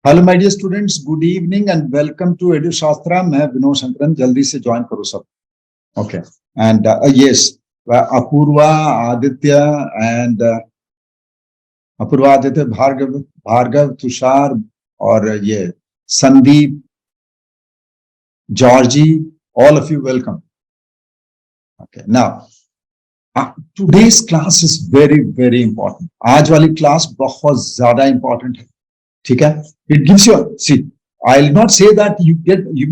Hello my dear students, good evening and welcome to EduShastra। मैं विनोद शंकरन, जल्दी से join करो सब। Okay and yes, Apoorva Aditya and Apoorva Aditya, Bhargav Bhargav Tushar और ये Sandeep, Georgie, all of you welcome. Okay, now today's class is very important. आज वाली क्लास बहुत ज्यादा इंपॉर्टेंट है, ठीक है? It gives you, see, I'll not say that you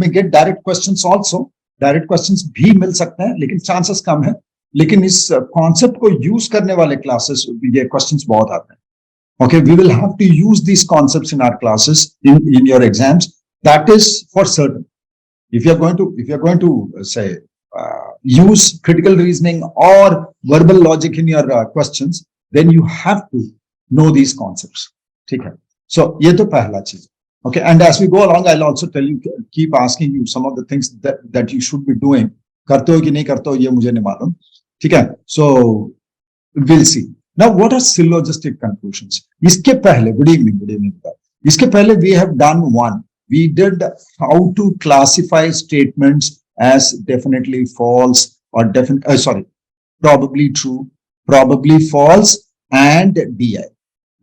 may get direct questions also. Direct questions भी मिल सकते हैं, लेकिन chances कम है। लेकिन इस concept को use करने वाले classes ये questions बहुत आते हैं। Okay, we will have to use these concepts in our classes in your exams. That is for certain. If you're going to say use critical reasoning or verbal logic in your questions, then you have to know these concepts. ठीक है? So ये तो पहला चीज। Okay, and as we go along, I'll also tell you, keep asking you some of the things that you should be doing. करते हो कि नहीं करते हो ये मुझे नहीं मालूम, ठीक है? So we'll see. Now, what are syllogistic conclusions? इसके पहले, good evening. इसके पहले we have done one. We did how to classify statements as definitely false or probably true, probably false, and DI.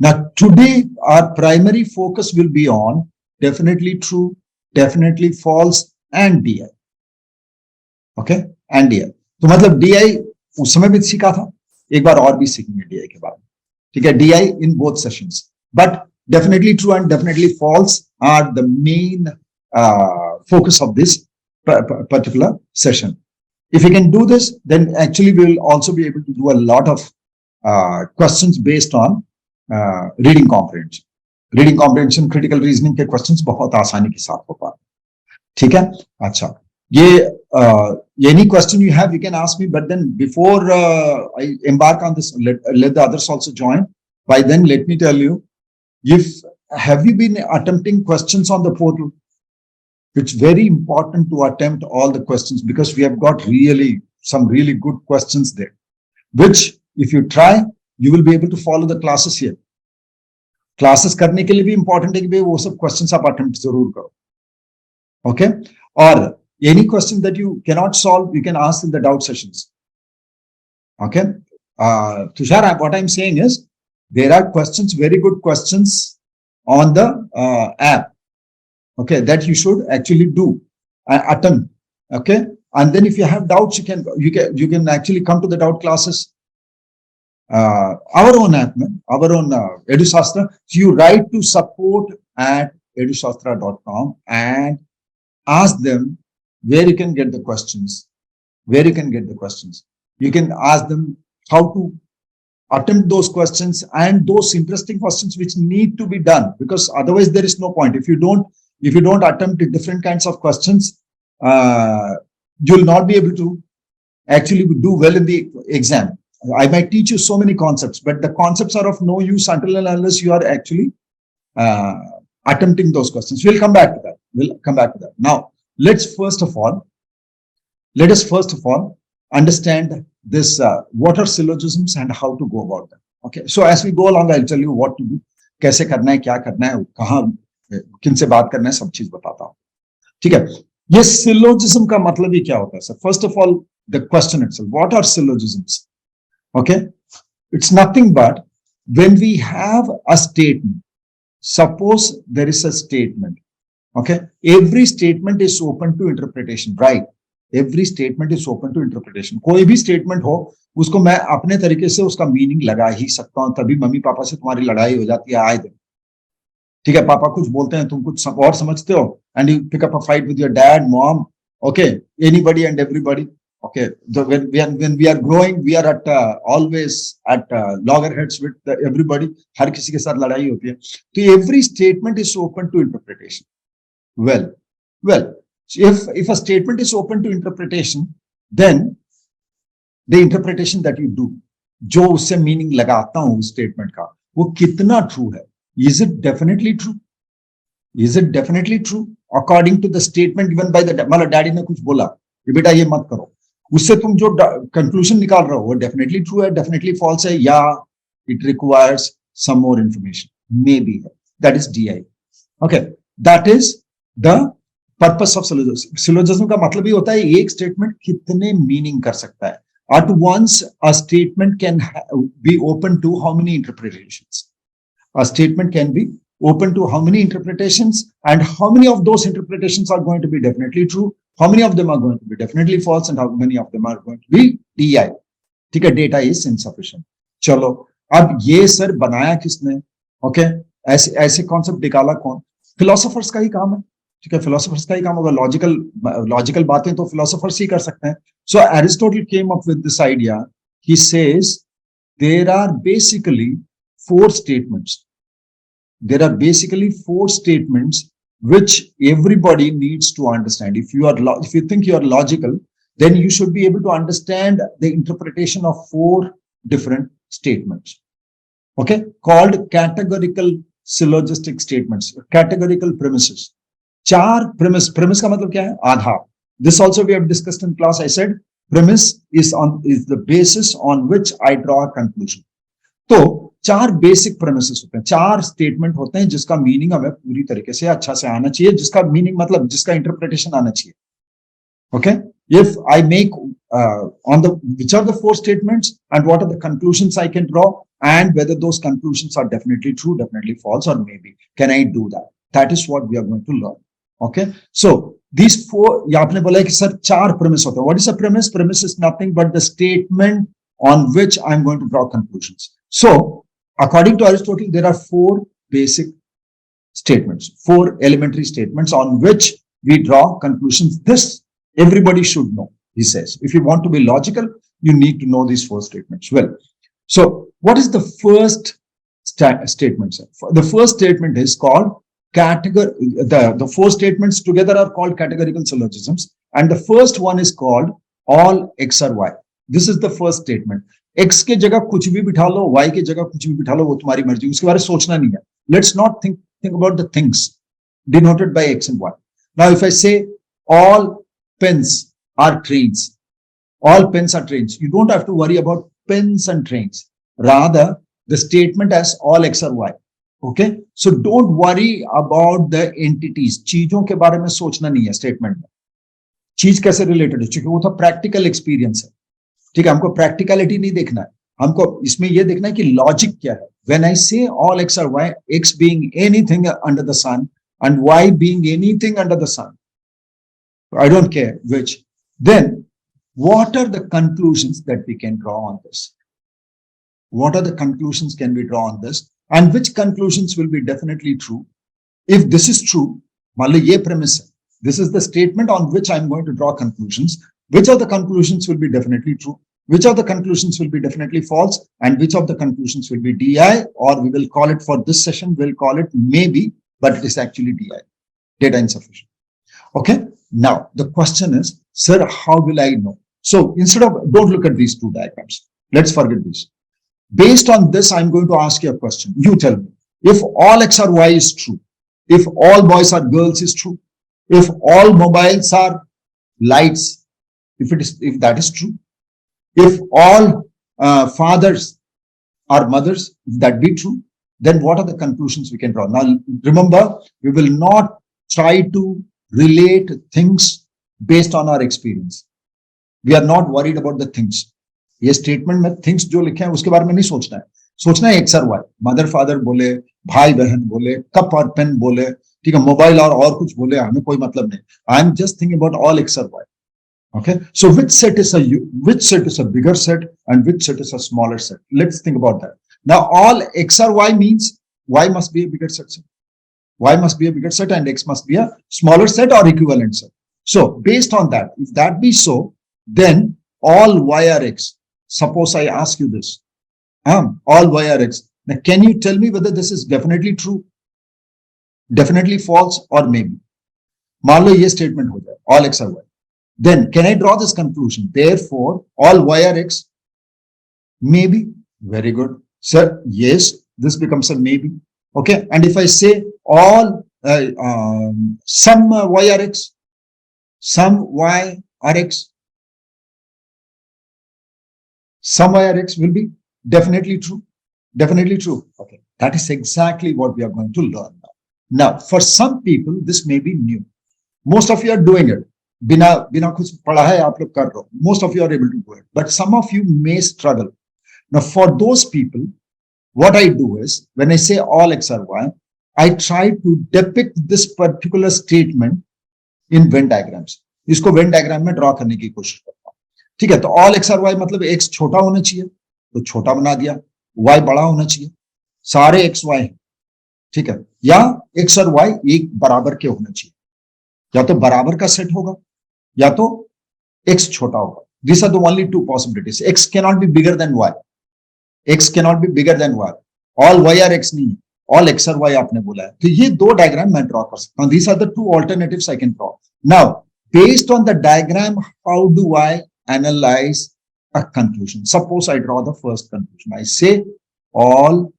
Now, today our primary focus will be on definitely true, definitely false, and DI. Okay, and DI. तो मतलब DI उस समय भी सीखा था, एक बार और भी सीखेंगे DI के बारे में, ठीक है? DI in both sessions, but definitely true and definitely false are the main focus of this particular session. If we can do this, then actually we will also be able to do a lot of questions based on reading comprehension. Reading comprehension, critical reasoning के questions बहुत आसानी के साथ हो पाते हैं, ठीक है? अच्छा, ये any question you have, you can ask me. But then before I embark on this, let the others also join. By then, let me tell you, have you been attempting questions on the portal? It's very important to attempt all the questions because we have got some really good questions there, which if you try, you will be able to follow the classes here. Classes करने के लिए भी important है कि भाई वो सब questions आप attempt जरूर करो, okay? Or any question that you cannot solve, you can ask in the doubt sessions, okay? Tushar, what I'm saying is there are questions, very good questions on the app, okay, that you should actually do attempt, okay? And then if you have doubts, you can actually come to the doubt classes. Our own app, our own EduShastra. So you write to support@edushastra.com and ask them where you can get the questions. You can ask them how to attempt those questions and those interesting questions which need to be done, because otherwise there is no point. If you don't attempt different kinds of questions, you'll not be able to actually do well in the exam. I might teach you so many concepts, but the concepts are of no use until and unless you are actually attempting those questions. We'll come back to that. Now, let us first of all understand this, what are syllogisms and how to go about them. Okay, so as we go along, I'll tell you what to do, कैसे करना है, क्या करना है, कहाँ किन से बात करना है, सब चीज बताता हूँ, ठीक है? ये syllogism का मतलब ही क्या होता है? First of all, the question itself, what are syllogisms? Okay, it's nothing but when we have a statement. Suppose there is a statement, okay? Every statement is open to interpretation, right? Every statement is open to interpretation. कोई भी statement हो, उसको मैं अपने तरीके से उसका meaning लगा ही सकता हूं, तभी मम्मी पापा से तुम्हारी लड़ाई हो जाती है आए दिन, ठीक है? पापा कुछ बोलते हैं, तुम कुछ और समझते हो, and you pick up a fight with your dad, mom, okay, anybody and everybody. Okay, when we are growing, we are always at loggerheads with everybody. हर किसी के साथ लड़ाई होती है. तो every statement is open to interpretation. Well, if a statement is open to interpretation, then the interpretation that you do, जो उससे meaning लगाता हूँ statement का, वो कितना true है? Is it definitely true? According to the statement given by the मतलब daddy ने कुछ बोला कि बेटा ये मत करो, उससे तुम जो कंक्लूजन निकाल रहे हो वो डेफिनेटली ट्रू है, डेफिनेटली फॉल्स है, या it requires some more information, maybe है, that is DI. Okay, that is the purpose of syllogism. Syllogism का मतलब ही होता है एक statement कितने meaning कर सकता है. At once, a statement can be open to how many interpretations? A statement can be open to how many interpretations, and how many of those interpretations are going to be definitely true, how many of them are going to be definitely false, and how many of them are going to be DI. ठीक है, data is insufficient. चलो, अब ये sir बनाया किसने? Okay, ऐसे ऐसे concept निकाला कौन? फिलोसोफर्स का ही काम है. ठीक है, फिलोसोफर्स का ही काम होगा. लॉजिकल बातें तो फिलोसोफर्स ही कर सकते हैं. So Aristotle came up with this idea. He says there are basically four statements. There are basically four statements which everybody needs to understand. If you think you are logical, then you should be able to understand the interpretation of four different statements. Okay, called categorical syllogistic statements, categorical premises. चार premise का मतलब क्या है? आधार. This also we have discussed in class. I said premise is the basis on which I draw a conclusion. तो चार basic premises होते हैं, चार स्टेटमेंट होते हैं जिसका मीनिंग हमें पूरी तरीके से अच्छा से आना चाहिए, जिसका मीनिंग मतलब जिसका इंटरप्रिटेशन आना चाहिए. Okay, if I make on the which are the four statements and what are the conclusions I can draw, and whether those conclusions are definitely true, definitely false, or maybe can I do that? That is what we are going to learn. Okay, so these four, ये आपने बोला कि sir चार premise होते हैं. What is a premise? Premise is nothing but the statement on which I'm going to draw conclusions. So according to Aristotle, there are four basic statements, four elementary statements on which we draw conclusions. This everybody should know, he says. If you want to be logical, you need to know these four statements well. So what is the first statement? The first statement is called the four statements together are called categorical syllogisms, and the first one is called all x or y. This is the first statement. X के जगह कुछ भी बिठा लो, Y के जगह कुछ भी बिठा लो, वो तुम्हारी मर्जी, उसके बारे में सोचना नहीं है. Let's not think about the things denoted by X and Y. Now, if I say all pens are trains, all pens are trains, you don't have to worry about pens and trains. Rather, the statement has all X or Y. Okay, so don't worry about the entities. चीजों के बारे में सोचना नहीं है statement में. चीज कैसे रिलेटेड है, क्योंकि वो तो प्रैक्टिकल एक्सपीरियंस है. ठीक है, हमको प्रैक्टिकलिटी नहीं देखना है, हमको इसमें यह देखना है कि लॉजिक क्या है. When I say all x और वाई, x being anything under the sun and y being anything under the sun, I don't care which, then what are the conclusions that we can draw on this? What are the conclusions can we draw on this, and which conclusions will be definitely true? If this is true, मान लो ये premise है, this is the statement on which I'm going to draw conclusions. Which of the conclusions will be definitely true? Which of the conclusions will be definitely false? And which of the conclusions will be DI, or we will call it for this session, we'll call it maybe, but it is actually DI, data insufficient. Okay, now the question is, sir, how will I know? So instead of, don't look at these two diagrams. Let's forget this. Based on this, I'm going to ask you a question. You tell me, if all X or Y is true, if all boys are girls is true, if all mobiles are lights, if that is true, if all fathers are mothers, if that be true, then what are the conclusions we can draw? Now, remember, we will not try to relate things based on our experience. We are not worried about the things. ये statement में things जो लिखे हैं उसके बारे में नहीं सोचना है. सोचना है एक्स और वाई, मदर फादर बोले, भाई बहन बोले, कप और पेन बोले, ठीक है, मोबाइल और कुछ बोले, हमें कोई मतलब नहीं. I am just thinking about all x और Y. Okay, so which set is a bigger set and which set is a smaller set? Let's think about that. Now, all x or y means y must be a bigger set. Y must be a bigger set and x must be a smaller set or equivalent set. So, based on that, if that be so, then all y are x. Suppose I ask you this, all y are x. Now, can you tell me whether this is definitely true, definitely false, or maybe? मान लो ये statement हो जाए, all x are y. Then can I draw this conclusion? Therefore, all y are x. Maybe. Very good. Sir, yes, this becomes a maybe. Okay. And if I say all, some y are x, some y are x, some y are x will be definitely true. Definitely true. Okay. That is exactly what we are going to learn now. Now, for some people, this may be new. Most of you are doing it. बिना कुछ पढ़ा है आप लोग कर रहे हो. Most of you are able to do it. But some of you may struggle. Now, for those people, what I do is, when I say all x are y, I try to depict this particular statement in Venn diagrams. इसको Venn diagram में draw करने की कोशिश करता हूँ. ठीक है, तो all x are y मतलब x छोटा होना चाहिए, तो छोटा बना दिया. y बड़ा होना चाहिए. सारे x y हैं. ठीक है, या x और y एक बराबर के होना चाहिए. या तो बराबर का सेट होगा, या तो x छोटा होगा. These are the only two possibilities. X cannot be bigger than y. X cannot be bigger than y. All y are x नहीं है. All x और y आपने बोला है. तो ये दो डायग्राम मैं ड्रॉ कर सकता हूँ. These are the two alternatives I can draw. Now, based on the diagram, how do I analyze a conclusion? Suppose I draw the first conclusion. I say all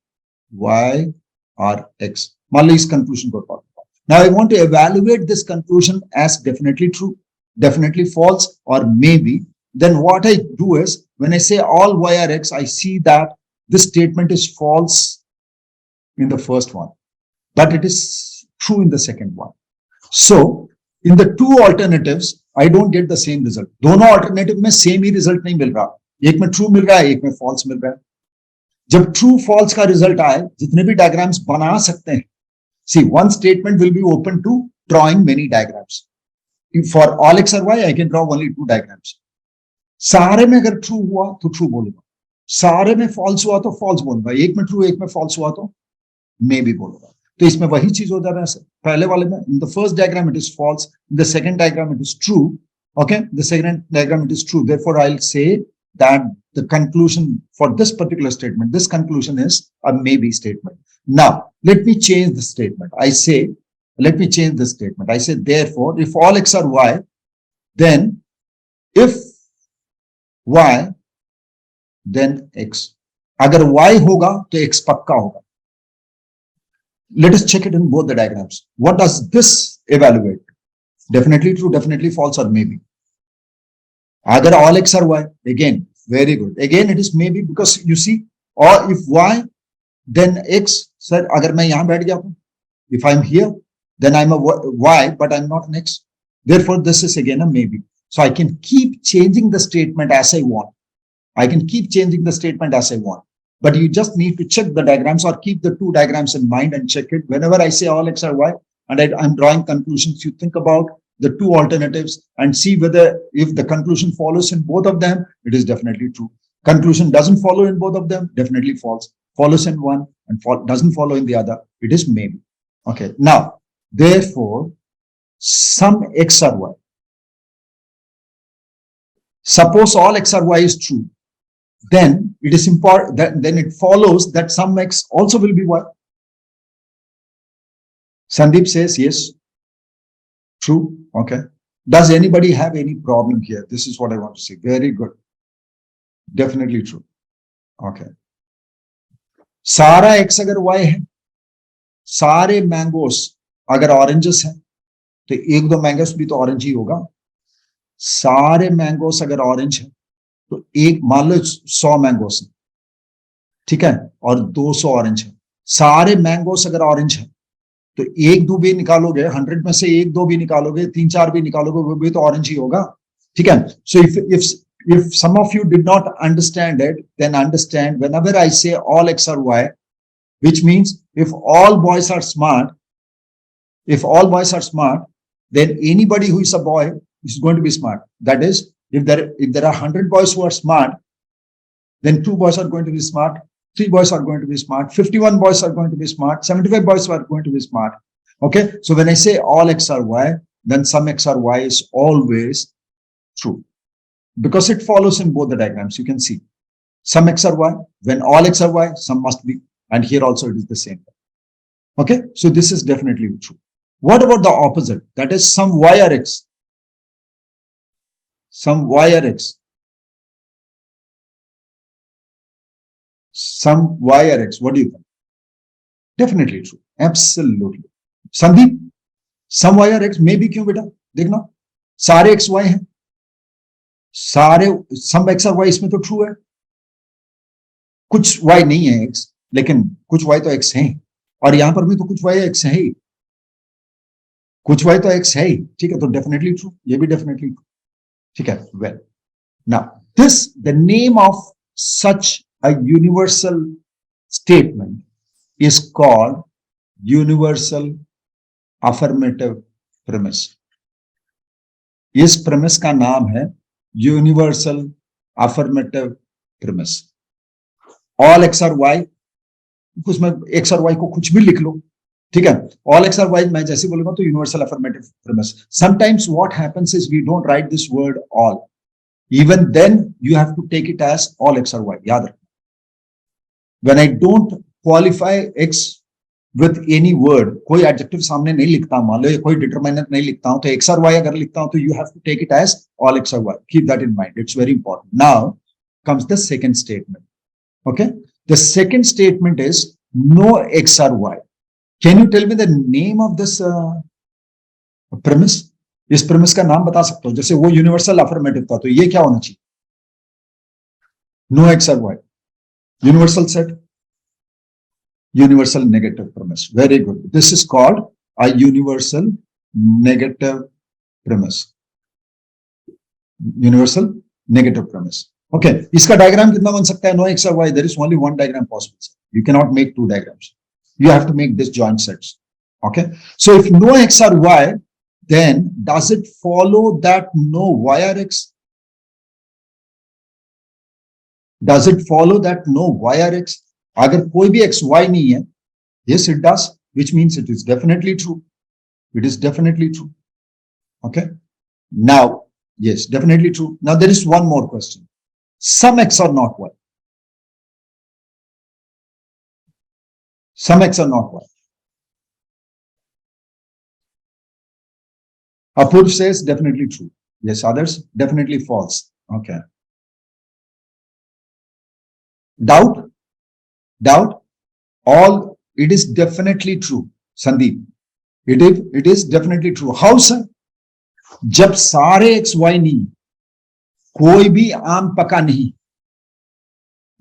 y are x. मान लो इस conclusion को draw. Now I want to evaluate this conclusion as definitely true, definitely false, or maybe. Then what I do is, when I say all y are x, I see that this statement is false in the first one, but it is true in the second one. So in the two alternatives, I don't get the same result. दोनों alternative में same ही result नहीं मिल रहा. एक में true मिल रहा है, एक में false मिल रहा है. जब true false का result आए, जितने भी diagrams बना सकते हैं. See, one statement will be open to drawing many diagrams. For all x or y, I can draw only two diagrams. सारे में अगर true हुआ तो true बोलूंगा. सारे में false हुआ तो false बोलूंगा. एक में true, एक में false हुआ तो maybe बोलूंगा. तो इसमें वही चीज हो जा रहा है. पहले वाले में, in the first diagram it is false, in the second diagram it is true. Okay, the second diagram it is true. Therefore, I'll say that the conclusion for this particular statement, this conclusion is a maybe statement. Now, let me change the statement. I say, let me change the statement. I say, therefore, if all x are y, then if y, then x. अगर y होगा तो x पक्का होगा. Let us check it in both the diagrams. What does this evaluate? Definitely true, definitely false, or maybe. Agar all x are y, again, very good. Again, it is maybe, because you see, or if y, then x. Sir, agar main yahan baith gaya hu, if I'm here, then I'm a y, but I'm not an x. Therefore, this is again a maybe. So I can keep changing the statement as I want. I can keep changing the statement as I want. But you just need to check the diagrams, or keep the two diagrams in mind and check it. Whenever I say all x are y and I'm drawing conclusions, you think about the two alternatives and see whether, if the conclusion follows in both of them, it is definitely true. Conclusion doesn't follow in both of them, definitely false. Follows in one and doesn't follow in the other, it is maybe. Okay. Now, therefore, some x are y. Suppose all x are y is true, then it is important that then it follows that some x also will be y. Sandeep says yes. True. Okay. Does anybody have any problem here? This is what I want to say. Very good. Definitely true. Okay. सारा x अगर y है, सारे mangoes अगर oranges हैं, तो एक दो mangoes भी तो ऑरेंज ही होगा. सारे मैंगोस अगर ऑरेंज है, तो एक, मान लो 100 मैंगोस है, ठीक है, और 200 ऑरेंज है. सारे मैंगोस अगर ऑरेंज है, तो एक दो भी निकालोगे, 100 में से एक दो भी निकालोगे, 3-4 भी निकालोगे, वो भी तो ऑरेंज ही होगा. ठीक है. सो if some of you did not understand it, then understand, whenever I say all x are y, which means if all boys are smart, then anybody who is a boy is going to be smart. That is, if there are 100 boys who are smart, then 2 boys are going to be smart, 3 boys are going to be smart, 51 boys are going to be smart, 75 boys are going to be smart. Okay. So when I say all x are y, then some x are y is always true, because it follows in both the diagrams. You can see some x are y. When all x are y, some must be. And here also it is the same. Okay. So this is definitely true. What about the opposite? That is, some y are x. Some y are x. Some y are x. What do you think? Definitely true. Absolutely. Sandeep, some y are x. Maybe क्यों बेटा? देखना, सारे x y हैं. सारे some x और y इसमें तो true है. कुछ y नहीं है x, लेकिन कुछ y तो x हैं. और यहां पर भी तो कुछ y x है ही. कुछ y तो x है ही, ठीक है, तो डेफिनेटली ट्रू, ये भी डेफिनेटली ट्रू, ठीक है. Well, now this the name of such a universal statement is called universal affirmative premise. इस premise का नाम है universal affirmative premise. All x और y, उसमें x और y को कुछ भी लिख लो, ठीक है. All x और y मैं जैसे बोलूंगा तो universal affirmative premise. Sometimes what happens is we don't write this word all. Even then you have to take it as all x or y. याद रखना. When I don't qualify x with any word, कोई adjective सामने नहीं लिखता, मान लो कोई determinant नहीं लिखता हूं, तो x और y अगर लिखता हूं तो you have to take it as all x or y. Keep that in mind. It's very important. Now comes the second statement. Okay, the second statement is no x or y. Can you tell me the name of this premise? इस premise का नाम बता सकते हो? जैसे वो universal affirmative था, तो ये क्या होना चाहिए? No x or y. Universal set. Universal negative premise. Very good. This is called a universal negative premise. Universal negative premise. Okay. इसका diagram कितना बन सकता है? No x or y. There is only one diagram possible. You cannot make two diagrams. You have to make disjoint sets. Okay. So if no x or y, then does it follow that no y or x? Does it follow that no y or x? अगर कोई भी x y नहीं है, yes it does, which means it is definitely true. It is definitely true. Okay. Now, yes, definitely true. Now there is one more question. Some x or not y. Some x or not y. Apurv says definitely true. Yes, others definitely false. Okay. Doubt? Doubt? All, it is definitely true. Sandeep, it is definitely true. How, sir? जब सारे x y नहीं, कोई भी आम पका नहीं,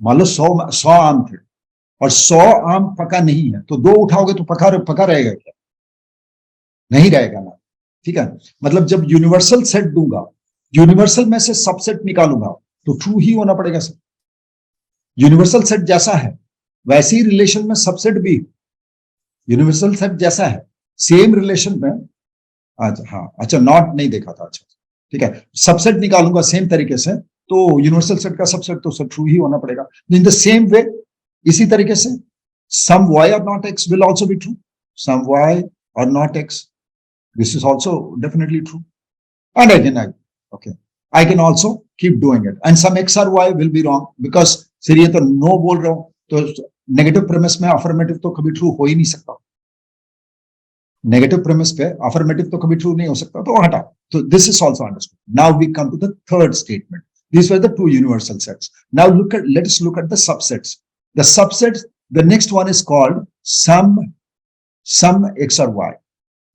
मान लो 100 आम थे और 100 आम पका नहीं है, तो 2 उठाओगे तो पका रहेगा क्या? नहीं रहेगा ना, ठीक है. मतलब जब यूनिवर्सल सेट दूंगा, यूनिवर्सल में से सबसेट निकालूंगा, तो ट्रू ही होना पड़ेगा सर. यूनिवर्सल सेट जैसा है वैसे ही रिलेशन में सबसेट भी, यूनिवर्सल सेट जैसा है सेम रिलेशन में. अच्छा, हाँ, अच्छा, नॉट नहीं देखा था. अच्छा, ठीक है. सबसेट निकालूंगा सेम तरीके से, तो यूनिवर्सल सेट का सबसेट तो सब ट्रू ही होना पड़ेगा. इन द सेम वे, इसी तरीके से सम y और not x will also be true. Some y और not x, this is also definitely true. And I can also keep doing it. And some x or y will be wrong because सिर्फ ये तो no बोल रहा हूं, तो negative premise में affirmative तो कभी ट्रू हो ही नहीं सकता. नेगेटिव प्रेमिस पे अफर्मेटिव तो कभी ट्रू नहीं हो सकता, तो हटा. तो this is also understood. Now we come to the third statement. These were the two universal sets. Now let us look at the subsets. The subsets, the next one is called sum x or y.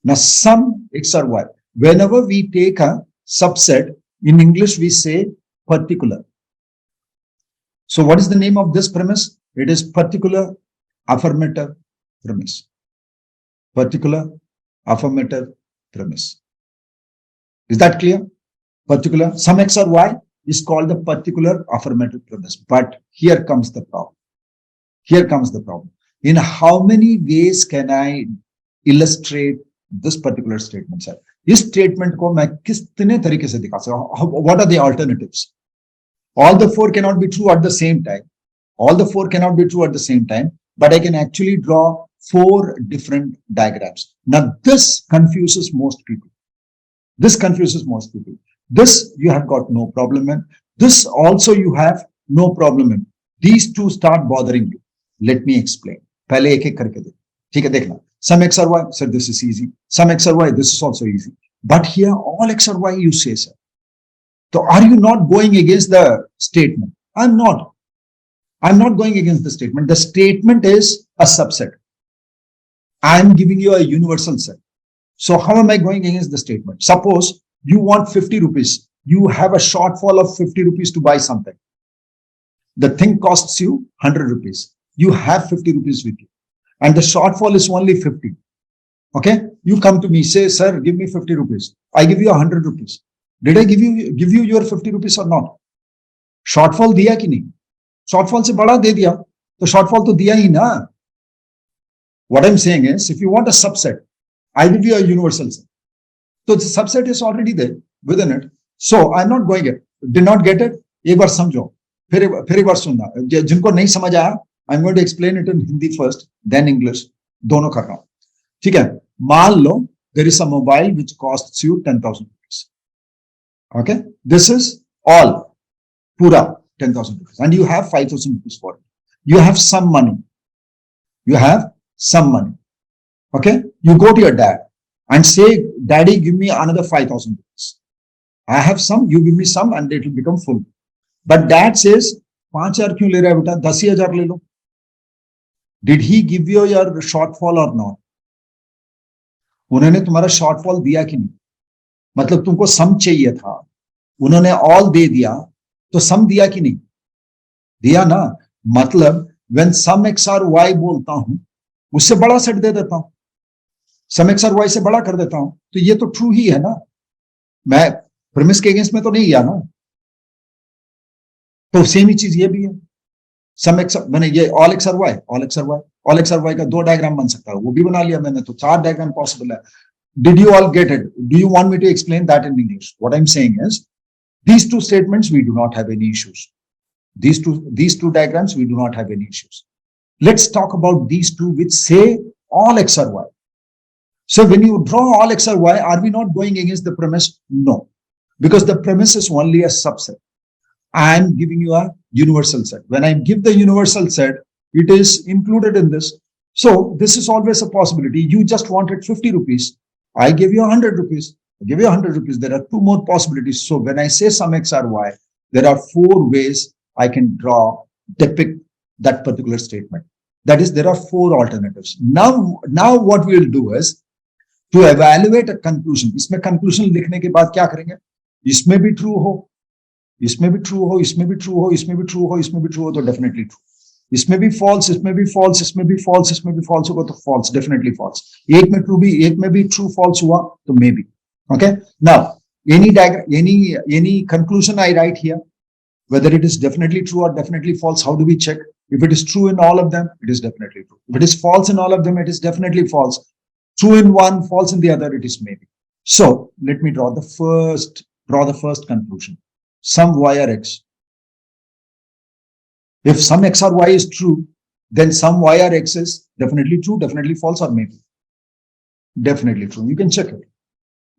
Now sum x or y, whenever we take a subset, in English we say particular. So what is the name of this premise? It is particular affirmative premise. Particular affirmative premise. Is that clear? Particular, sum x or y is called the particular affirmative premise. But here comes the problem. Here comes the problem. In how many ways can I illustrate this particular statement, sir? इस statement को मैं कितने तरीके से दिखा सकता हूं? What are the alternatives? All the 4 cannot be true at the same time. All the 4 cannot be true at the same time, but I can actually draw 4 different diagrams. Now this confuses most people. This confuses most people. This you have got no problem in. This also you have no problem in. These two start bothering you. Let me explain. पहले एक एक करके देखो. ठीक है, देखना. Some x or y, sir, this is easy. Some x or y, this is also easy. But here all x or y you say, sir. So are you not going against the statement? I'm not. I'm not going against the statement. The statement is a subset. I'm giving you a universal set. So how am I going against the statement? Suppose you want 50 rupees. You have a shortfall of 50 rupees to buy something. The thing costs you 100 rupees. You have 50 rupees with you. And the shortfall is only 50. Okay, you come to me, say, sir, give me 50 rupees. I give you 100 rupees. Did I give you your 50 rupees or not? Shortfall दिया कि नहीं? Shortfall से बड़ा दे दिया, तो shortfall तो दिया ही ना. What I'm saying is, if you want a subset, I give you a universal set. So the subset is already there within it. So I'm not going it. Did not get it? एक बार समझो, फिर एक बार सुनना. जिनको नहीं समझ आया, I'm going to explain it in Hindi first, then English. दोनों कर रहा हूं. ठीक है? मान लो there is a mobile which costs you 10,000 rupees. Okay, this is all pura 10,000 rupees, and you have 5,000 rupees for it. You have some money. You have some money. Okay, you go to your dad and say, Daddy, give me another 5,000 rupees. I have some, you give me some, and it will become full. But dad says, 5,000 क्यों ले रहा है बेटा, 10,000 ले लो. Did he give you your shortfall or not? उन्होंने तुम्हारा shortfall दिया कि नहीं? मतलब तुमको सम चाहिए था, उन्होंने ऑल दे दिया, तो सम दिया कि नहीं? दिया ना. मतलब when sum x और y बोलता हूं, उससे बड़ा सेट दे देता हूं, सम x और y से बड़ा कर देता हूं, तो ये तो ट्रू ही है ना. मैं प्रीमिस के अगेंस्ट में तो नहीं गया ना. तो सेम ही चीज ये भी है. सम एक्स मैंने ये ऑल एक्स और वाई, ऑल एक्स और वाई, ऑल एक्स और वाई का 2 डायग्राम बन सकता है, वो भी बना लिया मैंने, तो 4 डायग्राम पॉसिबल है. Did you all get it? Do you want me to explain that in English? What I'm saying is, these two statements we do not have any issues. These two diagrams we do not have any issues. Let's talk about these two which say all x or y. So when you draw all x or y, are we not going against the premise? No, because the premise is only a subset. I am giving you a universal set. When I give the universal set, it is included in this. So this is always a possibility. You just wanted 50 rupees. I give you 100 rupees. I give you 100 rupees. There are 2 more possibilities. So when I say sum x or y, there are 4 ways I can depict that particular statement. That is, there are 4 alternatives. Now what we will do is to evaluate a conclusion. इसमें conclusion लिखने के बाद क्या करेंगे? इसमें भी true हो, इसमें भी true हो, इसमें भी true हो, इसमें भी true हो, इसमें भी true हो, तो definitely true. इसमें भी false, इसमें भी false, इसमें भी false, इसमें भी false होगा तो false, definitely false. एक में true भी, एक में भी true false हुआ तो maybe. Okay. Now any diagram, any conclusion I write here, whether it is definitely true or definitely false, how do we check? If it is true in all of them, it is definitely true. If it is false in all of them, it is definitely false. True in one, false in the other, it is maybe. So let me draw the first conclusion. Sum y or x. If sum x or y is true, then sum y or x is definitely true, definitely false, or maybe. Definitely true. You can check it.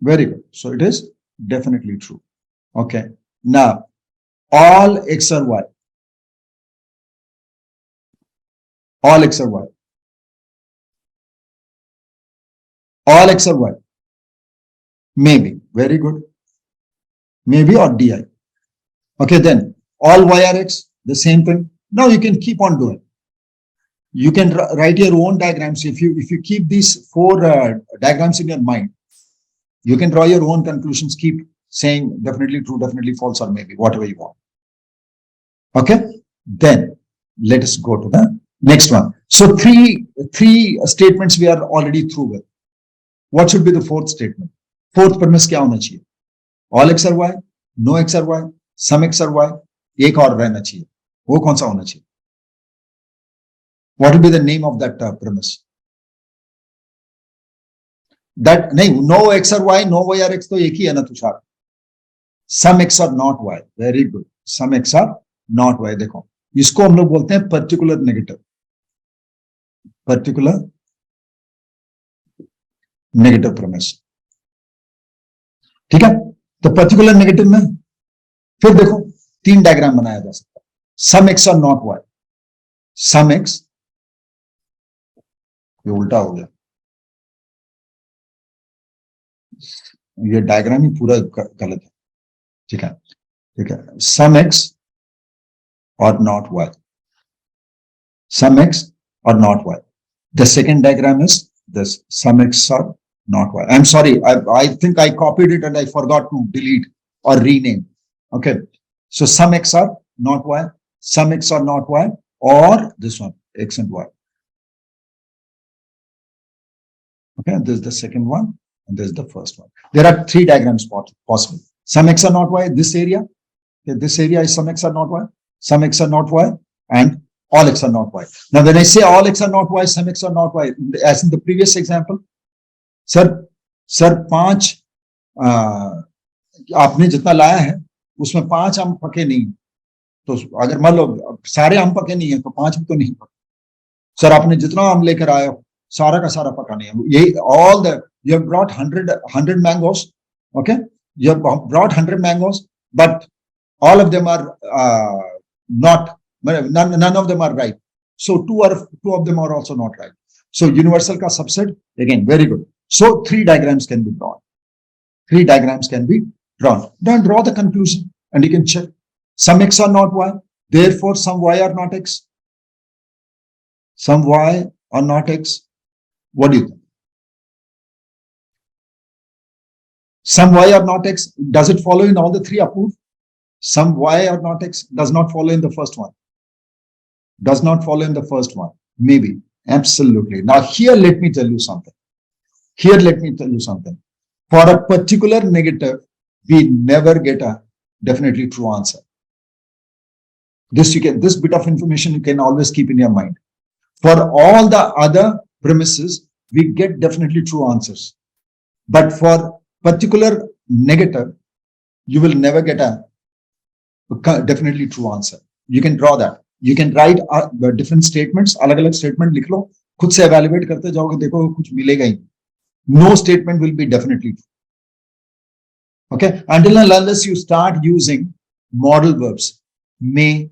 Very good. So it is definitely true. Okay. Now, all x or y. All x or y. All x or y. Maybe. Very good. Maybe or di. Okay, then all y or x, the same thing. Now you can keep on doing. You can write your own diagrams. If you keep these 4 diagrams in your mind, you can draw your own conclusions. Keep saying definitely true, definitely false, or maybe whatever you want. Okay. Then let us go to the next one. So three statements we are already through with. What should be the 4th statement? 4th premise क्या होना चाहिए? All x or y, no x or y, sum x or y, एक और रहना चाहिए. वो कौन सा होना चाहिए? What will be the name of that premise? That नहीं, no x or y, no y or x तो एक ही है ना Tushar. Sum x or not y. Very good. Sum x or not y. देखो, इसको हम लोग बोलते हैं particular negative. Particular negative premise. ठीक है? तो particular negative में फिर देखो 3 डायग्राम बनाया जा सकता है. Sum x और not y. Sum x, ये उल्टा हो गया, ये डायग्राम ही पूरा गलत है. ठीक है, ठीक है. Sum x और not y. Sum x or not y. The second diagram is this, sum x or not y. I'm sorry, I think I copied it and I forgot to delete or rename. Okay, so sum x or not y, sum x or not y, or this one, x and y. Okay, this is the second one, and this is the first one. There are three diagrams possible. Some x are not y, this area. Okay, this area is some x are not y, some x are not y, and all x are not y. Now, when I say all x are not y, some x are not y, as in the previous example, sir, 5 आपने जितना लाया है उसमें 5 आम पके नहीं, तो अगर मान लो सारे आम पके नहीं है तो 5 भी तो नहीं पके। सर, आपने जितना आम लेकर आए हो सारा का सारा पका नहीं है, ये all the you have brought 100 mangoes, okay, you have brought 100 mangoes, but all of them are not, none of them are ripe, so two of them are also not ripe. So universal ka subset, again, very good. So three diagrams can be drawn. Three diagrams can be drawn. Then draw the conclusion and you can check. Some x are not y, therefore some y are not x. Some y are not x. What do you think? Some y are not x. Does it follow in all the three approved? Some y are not x. Does not follow in the first one. Does not follow in the first one. Maybe. Absolutely. Now here let me tell you something. Here let me tell you something. For a particular negative, we never get a definitely true answer. This bit of information you can always keep in your mind. For all the other premises, we get definitely true answers. But for particular negative, you will never get a definitely true answer. You can draw that. You can write different statements, अलग-अलग statement लिख लो, खुद से evaluate करते जाओगे, देखो कुछ मिलेगा ही. No statement will be definitely true. Okay, until and unless you start using modal verbs, may,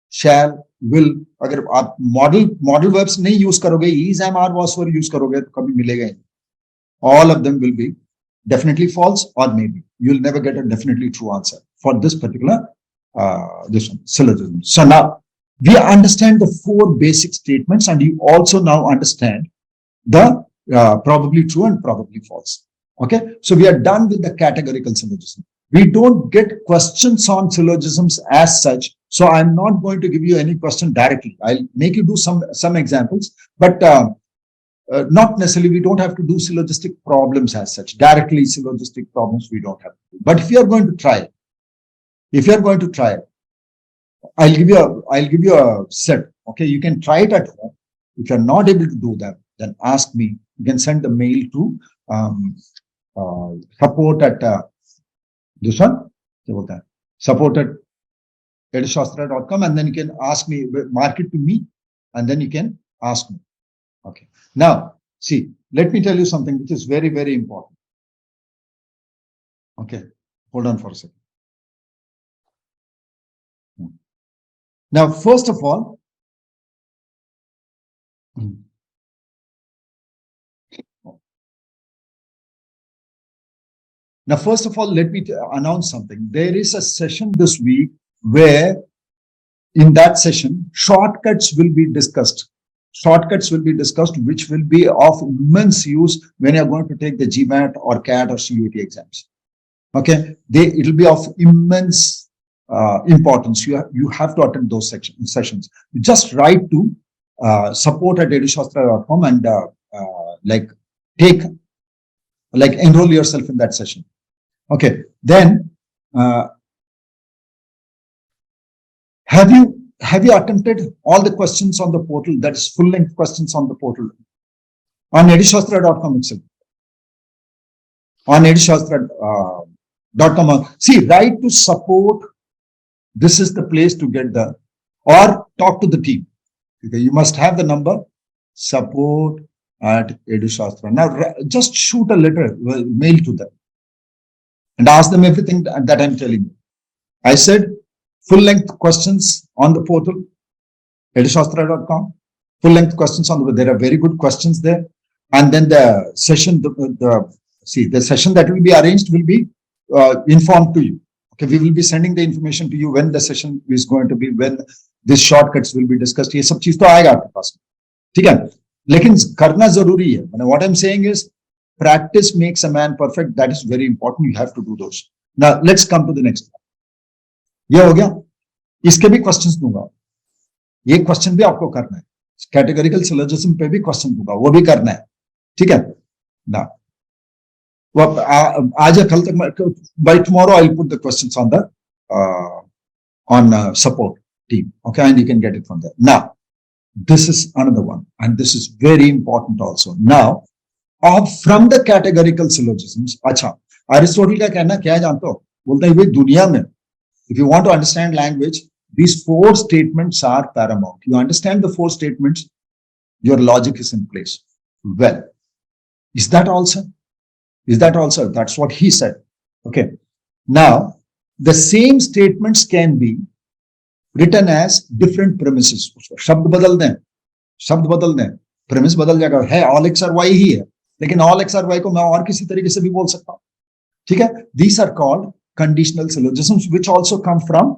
shall, will. अगर आप modal verbs नहीं use करोगे, is, am, are, was, were use करोगे, तो कभी मिलेगा ही. All of them will be definitely false or maybe. You will never get a definitely true answer for this particular this one, syllogism. So now we understand the four basic statements, and you also now understand the probably true and probably false. Okay, so we are done with the categorical syllogism. We don't get questions on syllogisms as such, so I'm not going to give you any question directly. I'll make you do some examples, but not necessarily. We don't have to do syllogistic problems as such. Directly syllogistic problems we don't have to do. But if you are going to try it, I'll give you a set. Okay, you can try it at home. If you're not able to do that, then ask me. You can send the mail to support at this one, support at EduShastra.com, and then you can ask me, mark it to me, and then you can ask me. Okay. Now, see, let me tell you something which is very, very important. Okay, hold on for a second. Now, first of all, let me announce something. There is a session this week where in that session, shortcuts will be discussed. Shortcuts will be discussed, which will be of immense use when you're going to take the GMAT or CAT or CUET exams. Okay, it will be of immense importance. You have to attend those sessions. You just write to support at EduShastra.com and enroll yourself in that session. Okay, then have you attempted all the questions on the portal? That is full-length questions on the portal on EduShastra.com itself. On EduShastra.com. See, write to support. This is the place to get the, or talk to the team. Okay, you must have the number support at EduShastra. Now, just shoot a letter, mail to them, and ask them everything that I'm telling you. I said full-length questions on the portal, EduShastra.com. Full-length questions on the, there are very good questions there. And then the session, the session that will be arranged will be informed to you. Okay, we will be sending the information to you when the session is going to be, when these shortcuts will be discussed. ये सब चीज तो आएगा आपके पास, ठीक है? लेकिन करना जरूरी है. What I'm saying is, practice makes a man perfect. That is very important. You have to do those. Now let's come to the next one. ये हो गया. इसके भी questions दूंगा. ये question भी आपको करना है. Categorical syllogism पे भी question दूंगा. वो भी करना है. ठीक है? Now, well, by tomorrow I'll put the questions on the support team. Okay, and you can get it from there. Now, this is another one, and this is very important also. Now, from the categorical syllogisms, अच्छा, Aristotle का कहना क्या है जानते हो? बोलते हैं भाई दुनिया में, if you want to understand language, these 4 statements are paramount. You understand the 4 statements, your logic is in place. Well, is that also? Is that also? That's what he said. Okay. Now, the same statements can be written as different premises. शब्द बदल दें, premise बदल जाएगा. है all x और y ही है, लेकिन all x और y को मैं और किसी तरीके से भी बोल सकता हूं. ठीक है? These are called conditional syllogisms, which also come from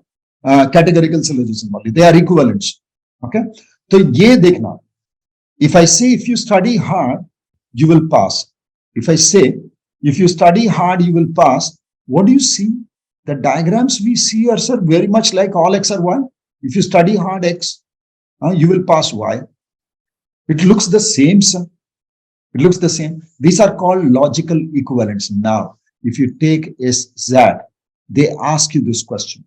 categorical syllogism only. They are equivalents. Okay? तो ये देखना. If I say if you study hard, you will pass. If I say if you study hard, you will pass. What do you see? The diagrams we see are, sir, very much like all x or y. If you study hard x, you will pass y. It looks the same, sir. It looks the same. These are called logical equivalents. Now, if you take SZ, they ask you this question.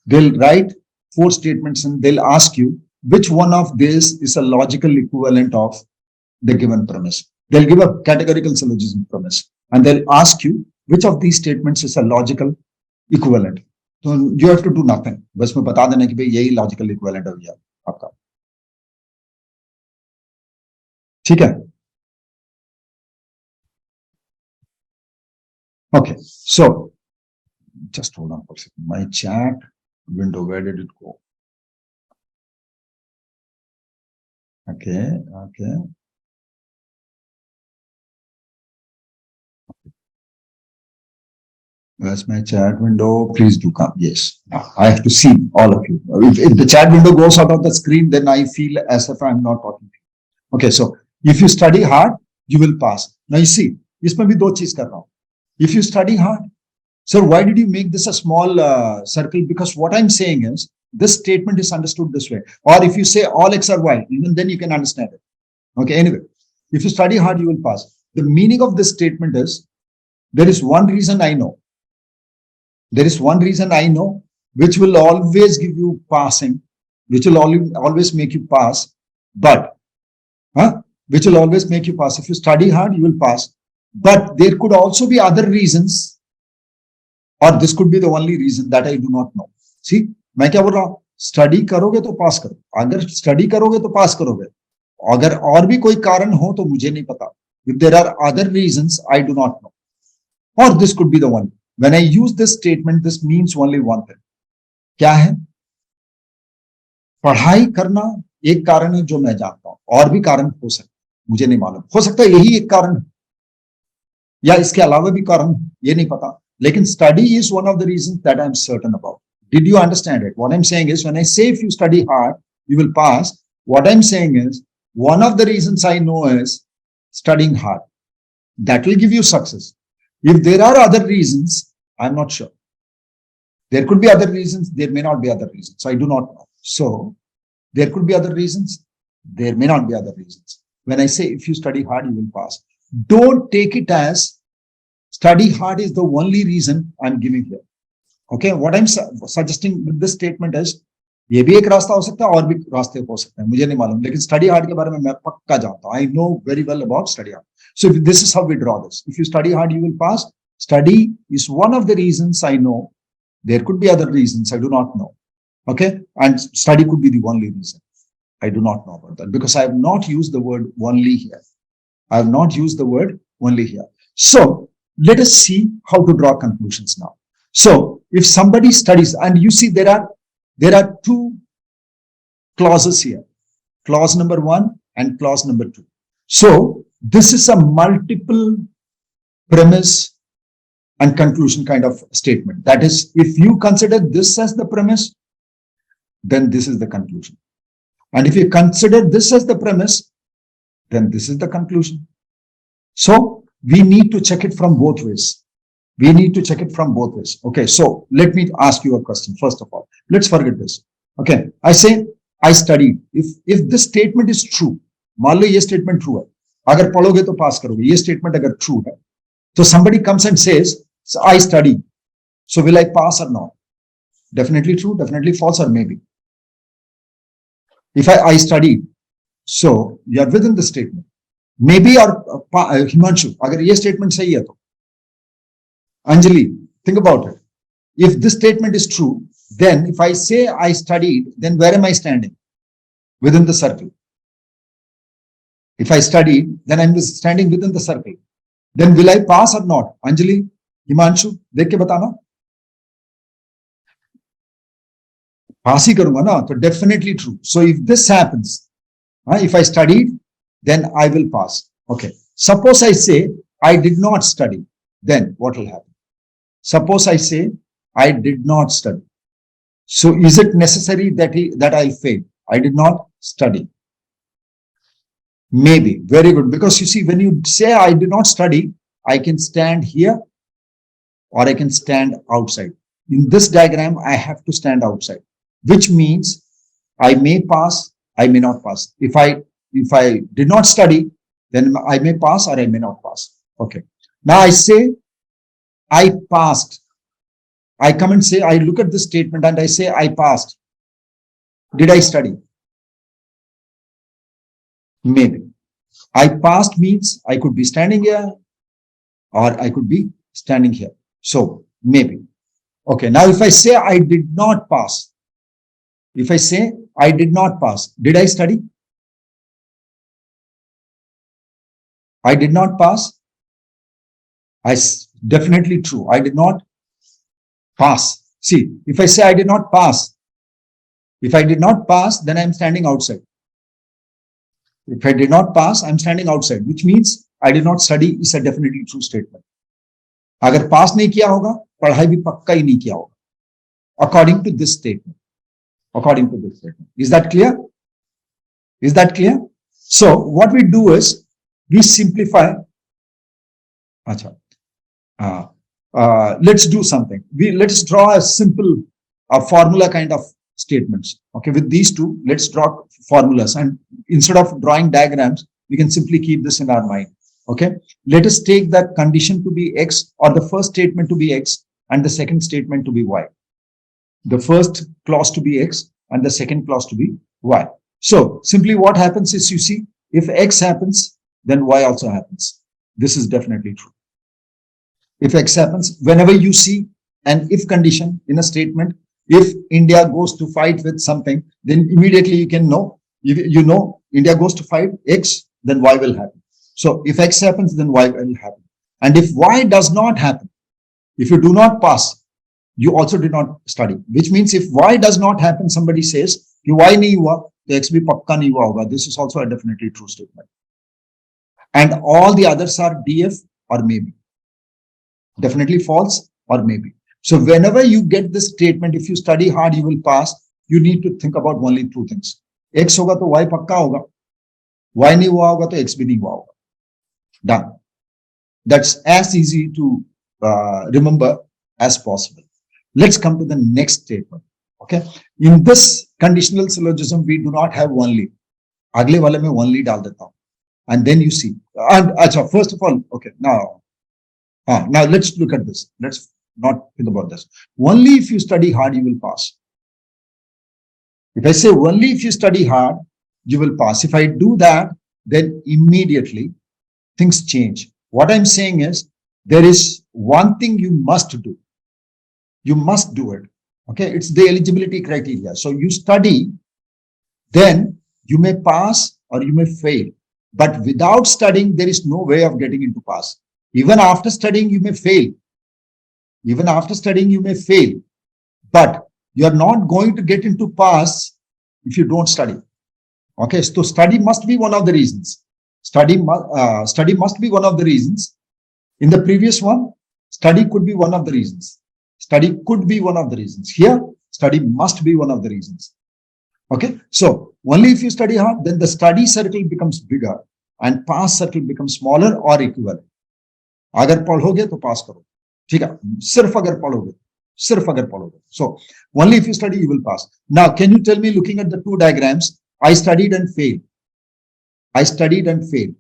They'll write 4 statements and they'll ask you which one of these is a logical equivalent of the given premise. They'll give a categorical syllogism premise and they'll ask you which of these statements is a logical equivalent. So you have to do nothing. बस मैं बता देना कि भाई यही logical equivalent हो गया आपका. ठीक है? Okay, so just hold on for a second. My chat window, where did it go? Okay. Where's my chat window? Please do come. Yes, I have to see all of you. If the chat window goes out of the screen, then I feel as if I'm not talking to you. Okay, so if you study hard, you will pass. Now you see, इसमें भी 2 चीज कर रहा हूं. If you study hard, sir, why did you make this a small circle? Because what I'm saying is, this statement is understood this way. Or if you say all x or y, even then you can understand it. Okay, anyway, if you study hard, you will pass. The meaning of this statement is, there is one reason I know. There is one reason I know, which will always give you passing, which will always make you pass, but, which will always make you pass. If you study hard, you will pass. But there could also be other reasons, or this could be the only reason that I do not know. See, मैं क्या बोल रहा हूं? Study करोगे तो पास करो. अगर study करोगे तो पास करोगे. अगर और भी कोई कारण हो तो मुझे नहीं पता. If there are other reasons, I do not know. Or this could be the one. When I use this statement, this means only one thing. क्या है? पढ़ाई करना एक कारण है जो मैं जानता हूं. और भी कारण हो सकते, मुझे नहीं मालूम. हो सकता है यही एक कारण है, या इसके अलावा भी कारण, ये नहीं पता. लेकिन study is one of the reasons that I'm certain about. Did you understand it? What I'm saying is, when I say if you study hard, you will pass. What I'm saying is, one of the reasons I know is studying hard. That will give you success. If there are other reasons, I'm not sure. There could be other reasons. There may not be other reasons. I do not know. So there could be other reasons. There may not be other reasons. When I say if you study hard, you will pass. Don't take it as study hard is the only reason I'm giving here. Okay, what I'm suggesting with this statement is, ये भी एक रास्ता हो सकता है और भी रास्ते हो सकते हैं, मुझे नहीं मालूम, लेकिन स्टडी हार्ड के बारे में मैं पक्का जानता हूं. I know very well about study hard. So this is how we draw this. If you study hard, you will pass. Study is one of the reasons I know. There could be other reasons I do not know. Okay, and study could be the only reason. I do not know about that because I have not used the word only here. I have not used the word only here. So let us see how to draw conclusions now. So if somebody studies, and you see there are 2 clauses here, clause number 1 and clause number 2. So this is a multiple premise and conclusion kind of statement. That is, if you consider this as the premise, then this is the conclusion. And if you consider this as the premise, then this is the conclusion. So we need to check it from both ways. We need to check it from both ways. Okay, so let me ask you a question. First of all, let's forget this. Okay, I say I studied. If this statement is true, मान लो ये statement true है, अगर पढ़ोगे तो पास करोगे, ये statement अगर true है तो somebody comes and says I study, so will I pass or not? Definitely true, definitely false, or maybe. If I studied, so you are within the statement. Maybe or Himanshu, अगर ये statement सही है तो Anjali, think about it. If this statement is true, then if I say I studied, then where am I standing? Within the circle. If I studied, then I'm standing within the circle. Then will I pass or not? Anjali, Himanshu, देख के बताना. पास ही करूंगा ना, तो definitely true. So if this happens, if I studied, then I will pass. Okay. Suppose I say I did not study, then what will happen? Suppose I say I did not study. So is it necessary that I'll fail? I did not study. Maybe. Very good. Because you see, when you say I did not study, I can stand here or I can stand outside. In this diagram, I have to stand outside, which means I may pass, I may not pass. If I did not study, then I may pass or I may not pass. Okay. Now I say I passed. I come and say, I look at this statement and I say I passed. Did I study? Maybe. I passed means I could be standing here or I could be standing here. So maybe. Okay. Now if I say I did not pass, if I say I did not pass, did I study? I did not pass. Definitely true. I did not pass. See, if I say I did not pass, if I did not pass, then I'm standing outside. If I did not pass, I'm standing outside, which means I did not study is a definitely true statement. अगर पास नहीं किया होगा, पढ़ाई भी पक्का ही नहीं किया होगा. According to this statement. According to this statement. Is that clear? Is that clear? So what we do is we simplify. Let's do something. Let's draw a simple formula kind of statements. Okay, with these two, let's draw formulas, and instead of drawing diagrams, we can simply keep this in our mind. Okay, let us take the condition to be X, or the first statement to be X and the second statement to be Y. The first clause to be X and the second clause to be Y. So simply what happens is, you see, if X happens, then Y also happens. This is definitely true. If X happens, whenever you see an if condition in a statement, if India goes to fight with something, then immediately you can know, you know, India goes to fight X, then Y will happen. So if X happens, then Y will happen. And if Y does not happen, if you do not pass, you also did not study, which means if Y does not happen, somebody says, Y nahi hua, to X bhi pakka nahi hua hoga. This is also a definitely true statement. And all the others are DF or maybe. Definitely false or maybe. So whenever you get this statement, if you study hard, you will pass, you need to think about only two things. X hoga to Y pakka hoga. Y nahi hua hoga to X bhi nahi hua hoga. Done. That's as easy to remember as possible. Let's come to the next statement. Okay. In this conditional syllogism, we do not have only. Agle wale mein only dal deta hu. And then you see. And first of all, okay, now let's look at this. Let's not think about this. Only if you study hard, you will pass. If I say only if you study hard, you will pass. If I do that, then immediately things change. What I'm saying is, there is one thing you must do. You must do it. Okay, it's the eligibility criteria. So you study, then you may pass or you may fail. But without studying, there is no way of getting into pass. Even after studying, you may fail. Even after studying, you may fail. But you are not going to get into pass if you don't study. Okay, so study must be one of the reasons. Study must be one of the reasons. In the previous one, study could be one of the reasons. Study could be one of the reasons. Here, study must be one of the reasons. Okay, so only if you study hard, then the study circle becomes bigger and pass circle becomes smaller or equivalent. अगर पढ़ोगे तो पास करो, ठीक है? सिर्फ अगर पढ़ोगे. So only if you study, you will pass. Now, can you tell me, looking at the two diagrams, I studied and failed. I studied and failed.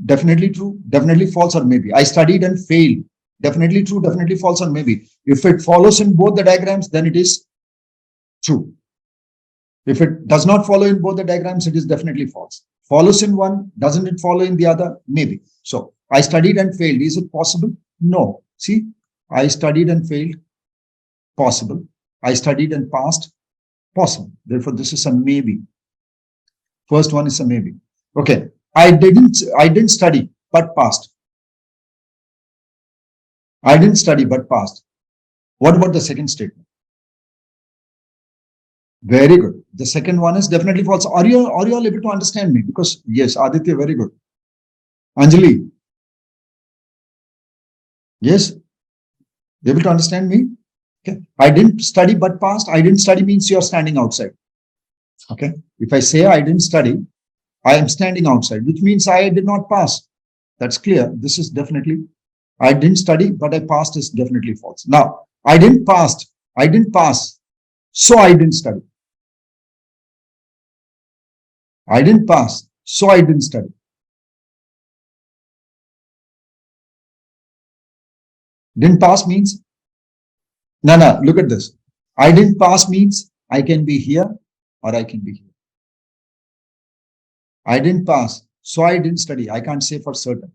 Definitely true, definitely false, or maybe. I studied and failed. Definitely true, definitely false, or maybe. If it follows in both the diagrams, then it is true. If it does not follow in both the diagrams, it is definitely false. Follows in one, doesn't it follow in the other? Maybe. So I studied and failed. Is it possible? No. See, I studied and failed. Possible. I studied and passed. Possible. Therefore, this is a maybe. First one is a maybe. Okay. I didn't study, but passed. I didn't study, but passed. What about the second statement? Very good. The second one is definitely false. Are you all able to understand me? Because yes, Aditya, very good. Anjali, yes, able to understand me? Okay. I didn't study but passed. I didn't study means you are standing outside. Okay. If I say I didn't study, I am standing outside, which means I did not pass. That's clear. This is definitely, I didn't study, but I passed is definitely false. Now, I didn't pass, so I didn't study. I didn't pass, so I didn't study. Didn't pass means, no, look at this. I didn't pass means I can be here or I can be here. I didn't pass, so I didn't study. I can't say for certain.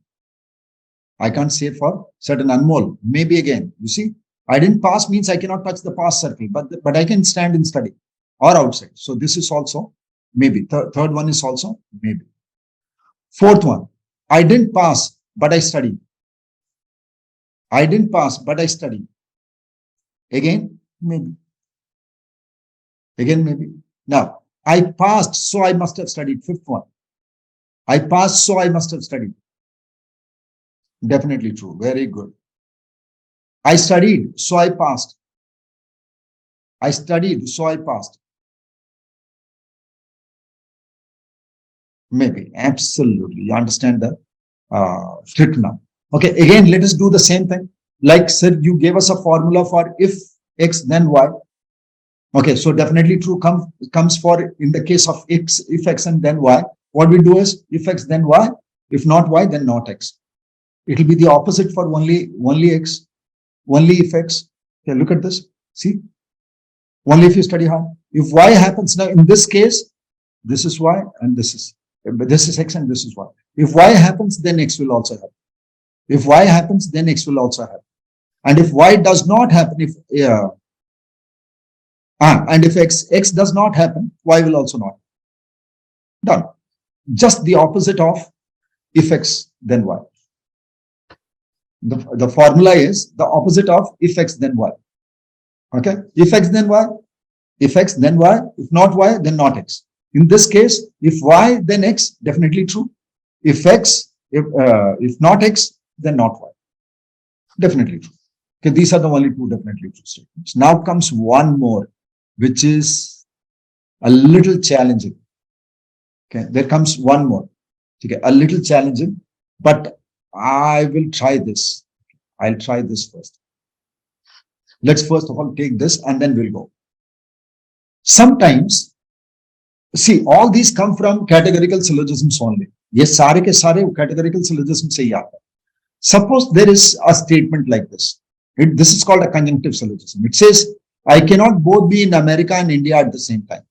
I can't say for certain. Anmol, maybe again. You see, I didn't pass means I cannot touch the pass circle, but I can stand and study or outside. So this is also maybe. Third one is also maybe. Fourth one, I didn't pass, but I studied. I didn't pass, but I studied. Again, maybe. Again, maybe. Now, I passed, so I must have studied. Fifth one. I passed, so I must have studied. Definitely true. Very good. I studied, so I passed. I studied, so I passed. Maybe. Absolutely. You understand the trick now. Okay. Again, let us do the same thing. Like, sir, you gave us a formula for if X, then Y. Okay. So definitely true comes for in the case of X, if X and then Y. What we do is if X, then Y. If not Y, then not X. It will be the opposite for only X, only if X. Okay, look at this. See, only if you study hard. If Y happens now, in this case, this is Y and this is X and this is Y. If Y happens, then X will also happen. If Y happens, then X will also happen. And if Y does not happen, and if X does not happen, Y will also not. Done. Just the opposite of if X, then Y. The formula is the opposite of if X, then Y. Okay. If X, then Y. If X, then Y. If not Y, then not X. In this case, if Y, then X, definitely true. If X, if not X, then not Y. Definitely true. Okay, these are the only two definitely true statements. Now comes one more, which is a little challenging. Okay, there comes one more. Okay, a little challenging, but I will try this. I'll try this first. Let's first of all take this and then we'll go. Sometimes, see, all these come from categorical syllogisms only. Yes, sare ke sare categorical syllogisms se hi aata hai. Suppose there is a statement like this. This is called a conjunctive syllogism. It says, I cannot both be in America and India at the same time.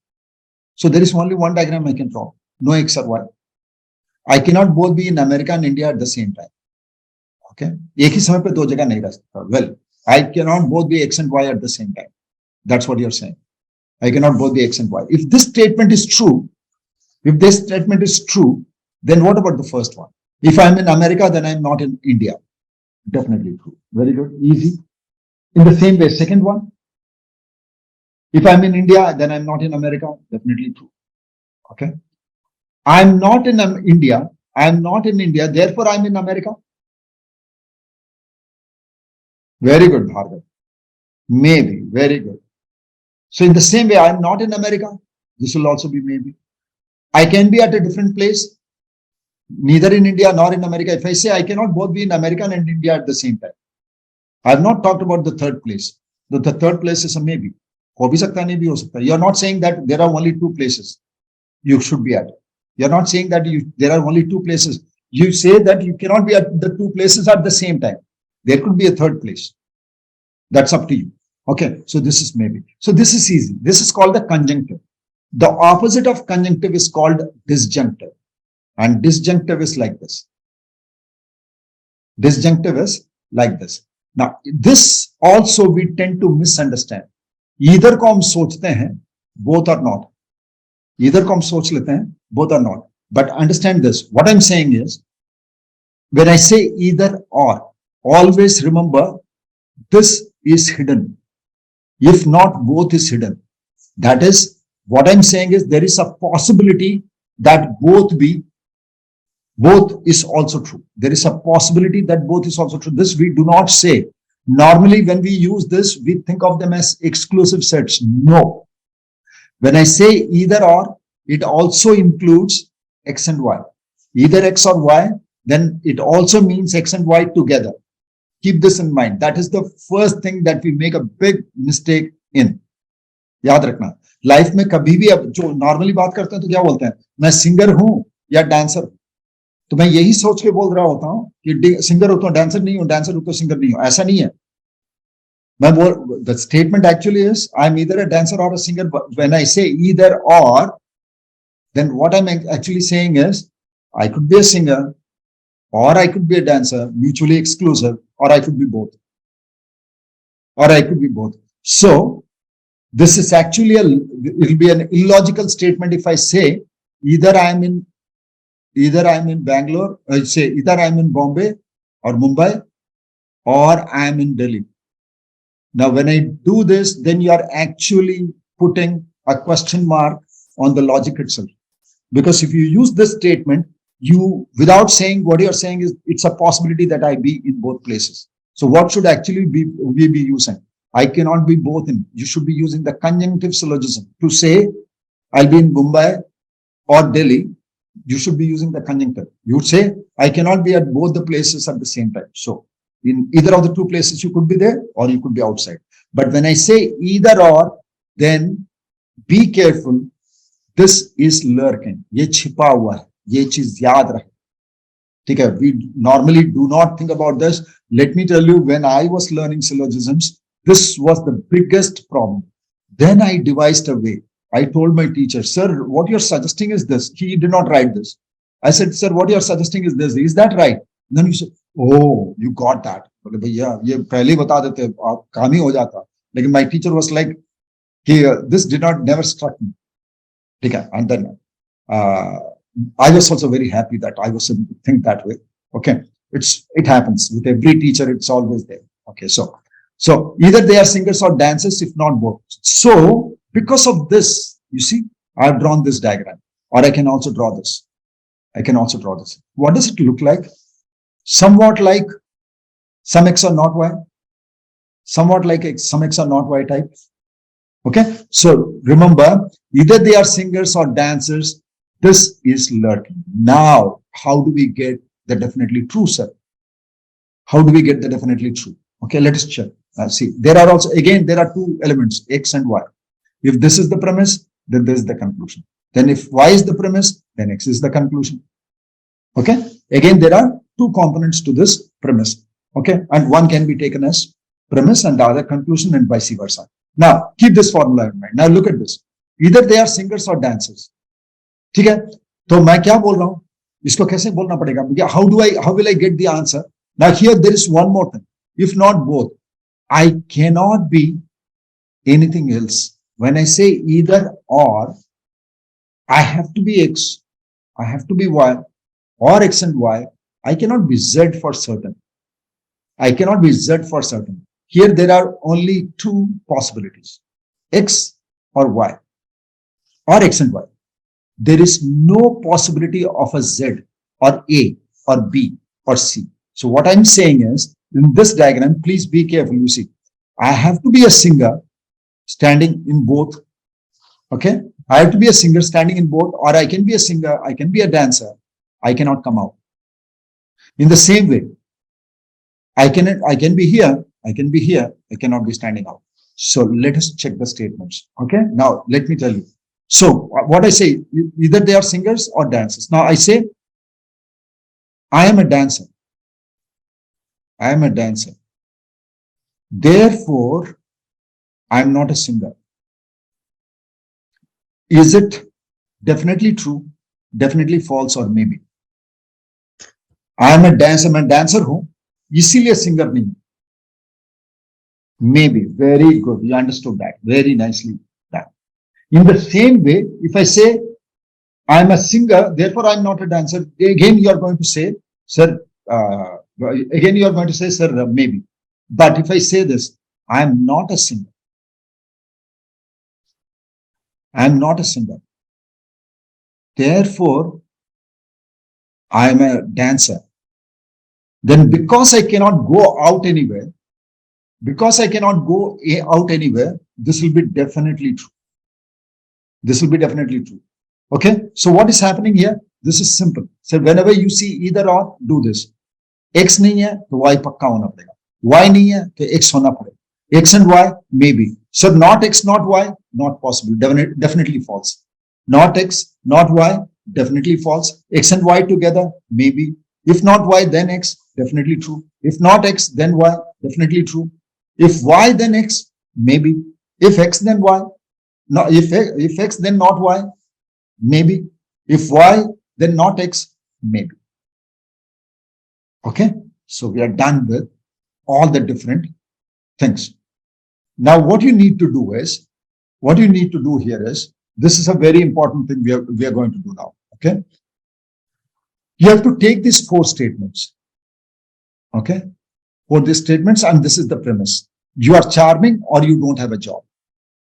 So there is only one diagram I can draw. No X or Y. I cannot both be in America and India at the same time. Okay. एक ही समय पे दो जगह नहीं रह सकता. Well, I cannot both be X and Y at the same time. That's what you're saying. I cannot both be X and Y. If this statement is true, then what about the first one? If I'm in America, then I'm not in India. Definitely true. Very good. Easy. In the same way, second one. If I'm in India, then I'm not in America. Definitely true. Okay. I'm not in India. I'm not in India. Therefore, I'm in America. Very good, Bhargav. Maybe. Very good. So in the same way, I'm not in America. This will also be maybe. I can be at a different place, neither in India nor in America. If I say I cannot both be in America and in India at the same time. I have not talked about the third place. The third place is a maybe. हो भी सकता नहीं भी हो सकता. You are not saying that there are only two places you should be at. You are not saying that there are only two places You say that you cannot be at the two places at the same time. There could be a third place. That's up to you. Okay, so this is maybe. So this is easy. This is called the conjunctive. The opposite of conjunctive is called disjunctive. And disjunctive is like this. Disjunctive is like this. Now, this also we tend to misunderstand. Either को हम सोचते हैं, both are not. Either को हम सोच लेते हैं, both are not. But understand this. What I'm saying is, when I say either or, always remember this is hidden. If not, both is hidden. That is, what I'm saying is there is a possibility that both is also true. There is a possibility that both is also true. This we do not say. Normally, when we use this, we think of them as exclusive sets. No. When I say either or, it also includes X and Y. Either X or Y, then it also means X and Y together. Keep this in mind. That is the first thing that we make a big mistake in. याद रखना, life में कभी भी अब जो normally बात करते हैं तो क्या बोलते हैं, मैं सिंगर हूं या डांसर हूं, तो मैं यही सोच के बोल रहा होता हूं कि सिंगर हो तो डांसर नहीं हूं, डांसर हो तो सिंगर नहीं हूं. ऐसा नहीं है. मैं बोल, the statement actually is I am either a dancer और अ सिंगर. व्हेन आई से ईदर और, then what I'm actually saying is I could be a singer or I could be a dancer, mutually exclusive, or I could be both. Or I could be both. So this is actually it will be an illogical statement if I say either I'm in Bangalore, I say either I'm in Bombay or Mumbai or I'm in Delhi. Now when I do this, then you are actually putting a question mark on the logic itself. Because if you use this statement, you, without saying what you're saying is, it's a possibility that I be in both places. So what should actually we be using? I cannot be both in. You should be using the conjunctive syllogism. To say I'll be in Mumbai or Delhi, you should be using the conjunctive. You would say I cannot be at both the places at the same time. So in either of the two places, you could be there or you could be outside. But when I say either or, then be careful. This is lurking. ये छिपा हुआ है. ये चीज याद रहे. ठीक है? We normally do not think about this. Let me tell you, when I was learning syllogisms, this was the biggest problem. Then I devised a way. I told my teacher, sir, what you're suggesting is this. He did not write this. I said, sir, what you're suggesting is this. Is that right? And then he said, oh, you got that. बोले भैया ये पहले ही बता देते, आप काम ही हो जाता. लेकिन my teacher was like, this did not never struck me. And then I was also very happy that I was able to think that way. Okay, it happens with every teacher. It's always there. Okay, so either they are singers or dancers, if not both. So because of this, you see, I've drawn this diagram, or I can also draw this. What does it look like? Somewhat like some X or not Y. Somewhat like some X or not Y type. Okay, so remember, either they are singers or dancers. This is lurking. Now, how do we get the definitely true, sir? How do we get the definitely true? Okay, let us check. See, there are also, again, there are two elements, X and Y. If this is the premise, then this is the conclusion. Then if Y is the premise, then X is the conclusion. Okay, again, there are two components to this premise. Okay, and one can be taken as premise and the other conclusion, and vice versa. Now, keep this formula in mind. Now, look at this. Either they are singers or dancers. ठीक है? तो मैं क्या बोल रहा हूं? इसको कैसे बोलना पड़ेगा? How will I get the answer? Now, here there is one more thing. If not both, I cannot be anything else. When I say either or, I have to be X, I have to be Y, or X and Y. I cannot be Z for certain. Here there are only two possibilities, X or Y, or X and Y. There is no possibility of a Z or A or B or C. So what I'm saying is, in this diagram, please be careful. You see, I have to be a singer standing in both. Okay, I have to be a singer standing in both, or I can be a singer, I can be a dancer. I cannot come out. In the same way, I can be here, I cannot be standing out. So let us check the statements. Okay, now let me tell you. So what I say, either they are singers or dancers. Now I say, I am a dancer. I am a dancer. Therefore, I am not a singer. Is it definitely true, definitely false, or maybe? I am a dancer. मैं dancer हूं, इसीलिए singer नहीं. Maybe. Very good. You understood that. Very nicely done. In the same way, if I say I am a singer, therefore I am not a dancer, again you are going to say, sir, again you are going to say, sir, maybe. But if I say this, I am not a singer. I am not a singer. Therefore, I am a dancer. Then because I cannot go out anywhere, this will be definitely true. This will be definitely true. Okay. So what is happening here? This is simple. So whenever you see either or, do this. X नहीं है तो Y पक्का होना पड़ेगा. Y नहीं है तो X होना पड़ेगा. X and Y, maybe. So not X, not Y, not possible. Definitely false. Not X, not Y, definitely false. X and Y together, maybe. If not Y, then X, definitely true. If not X, then Y, definitely true. If Y, then X, maybe. If X, then Y. No, if X, then not Y, maybe. If Y, then not X, maybe. Okay. So we are done with all the different things. Now, what you need to do here is, this is a very important thing we are going to do now. Okay. You have to take these 4 statements. Okay. 4 these statements, and this is the premise. You are charming or you don't have a job.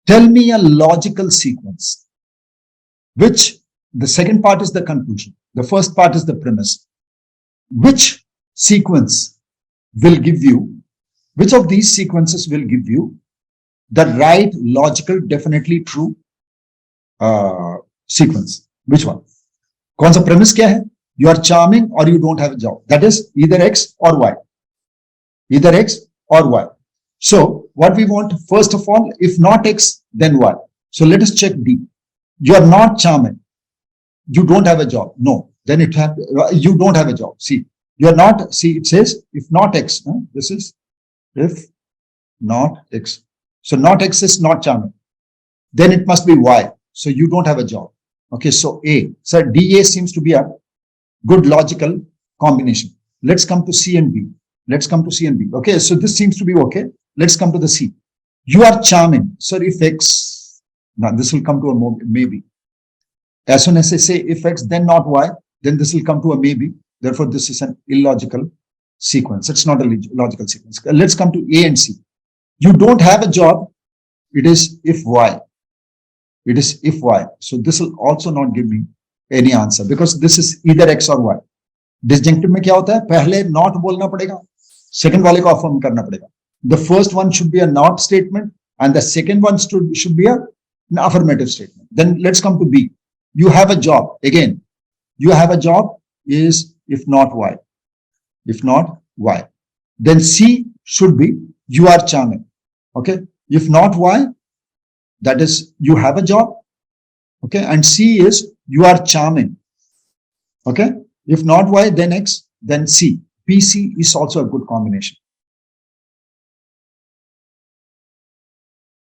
Tell me a logical sequence, which the second part is the conclusion. The first part is the premise. Which sequence will give you, which of these sequences will give you the right, logical, definitely true sequence? Which one? कौन सा premise क्या है? You are charming or you don't have a job. That is either X or Y. Either X or Y. So what we want, first of all, if not X, then Y. So let us check D. You are not charming. You don't have a job. No. Then it have, you don't have a job. See, you are not, see, it says if not X. This is if not X. So not X is not charming. Then it must be Y. So you don't have a job. Okay, so A. So DA seems to be a good logical combination. Let's come to C and B. Let's come to C and B. Okay, so this seems to be okay. Let's come to the C. You are charming. So if X, now this will come to a maybe. As soon as I say if X, then not Y, then this will come to a maybe. Therefore, this is an illogical sequence. It's not a logical sequence. Let's come to A and C. You don't have a job. It is if Y. It is if Y. So this will also not give me any answer because this is either X or Y. Disjunctive में क्या होता है? पहले not बोलना पड़ेगा, second वाले को affirm करना पड़ेगा. The first one should be a not statement and the second one should be an affirmative statement. Then let's come to B. You have a job. Again, you have a job is if not Y. If not Y. Then C should be you are charming. Okay. If not Y, that is you have a job. Okay. And C is you are charming. Okay. If not Y, then X, then C. PC is also a good combination.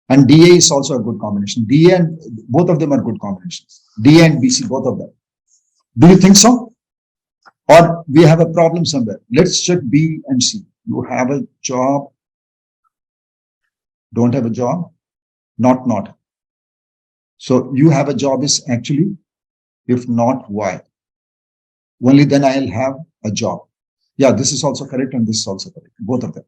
And DA is also a good combination. DA and both of them are good combinations. DA and BC, both of them. Do you think so? Or we have a problem somewhere? Let's check B and C. You have a job. Don't have a job. Not. So you have a job is actually if not Y. Only then I'll have a job. Yeah, this is also correct and this is also correct. Both of them.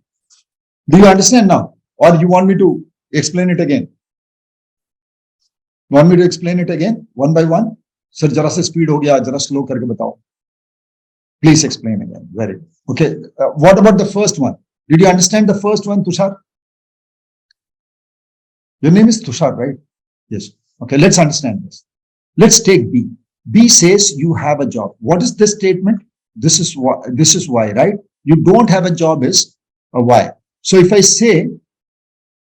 Do you understand now? Or you want me to explain it again? Want me to explain it again? One by one? Sir, jara se speed ho gaya, jara slow karke batao. Please explain again. Very good. Okay. What about the first one? Did you understand the first one, Tushar? Your name is Tushar, right? Yes. Okay, let's understand this. Let's take B. B says you have a job. What is this statement? This is Y, right? You don't have a job is a Y. So if I say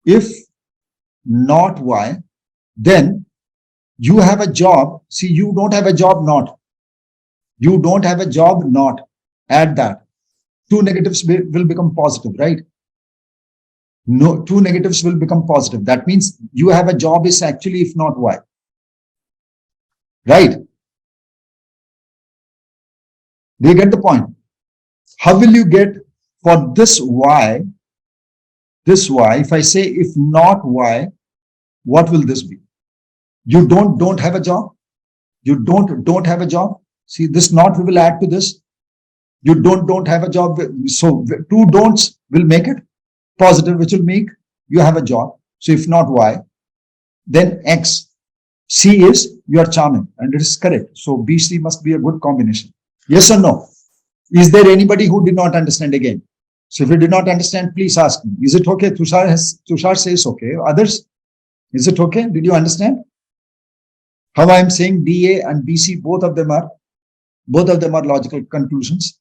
if not Y, then you have a job. See, you don't have a job not. You don't have a job not. add that. Two negatives will become positive, right? No, two negatives will become positive. That means you have a job is actually if not Y. Right? Do you get the point? How will you get for this Y, if I say if not Y, what will this be? You don't have a job. You don't have a job. See, this not we will add to this. You don't have a job. So two don'ts will make it positive, which will make you have a job. So if not Y, then X. C is you are charming, and it is correct. So B, C must be a good combination. Yes or no? Is there anybody who did not understand again? So if you did not understand, please ask me. Is it okay? Tushar says okay. Others, is it okay? Did you understand? How I am saying DA and BC, both of them are logical conclusions.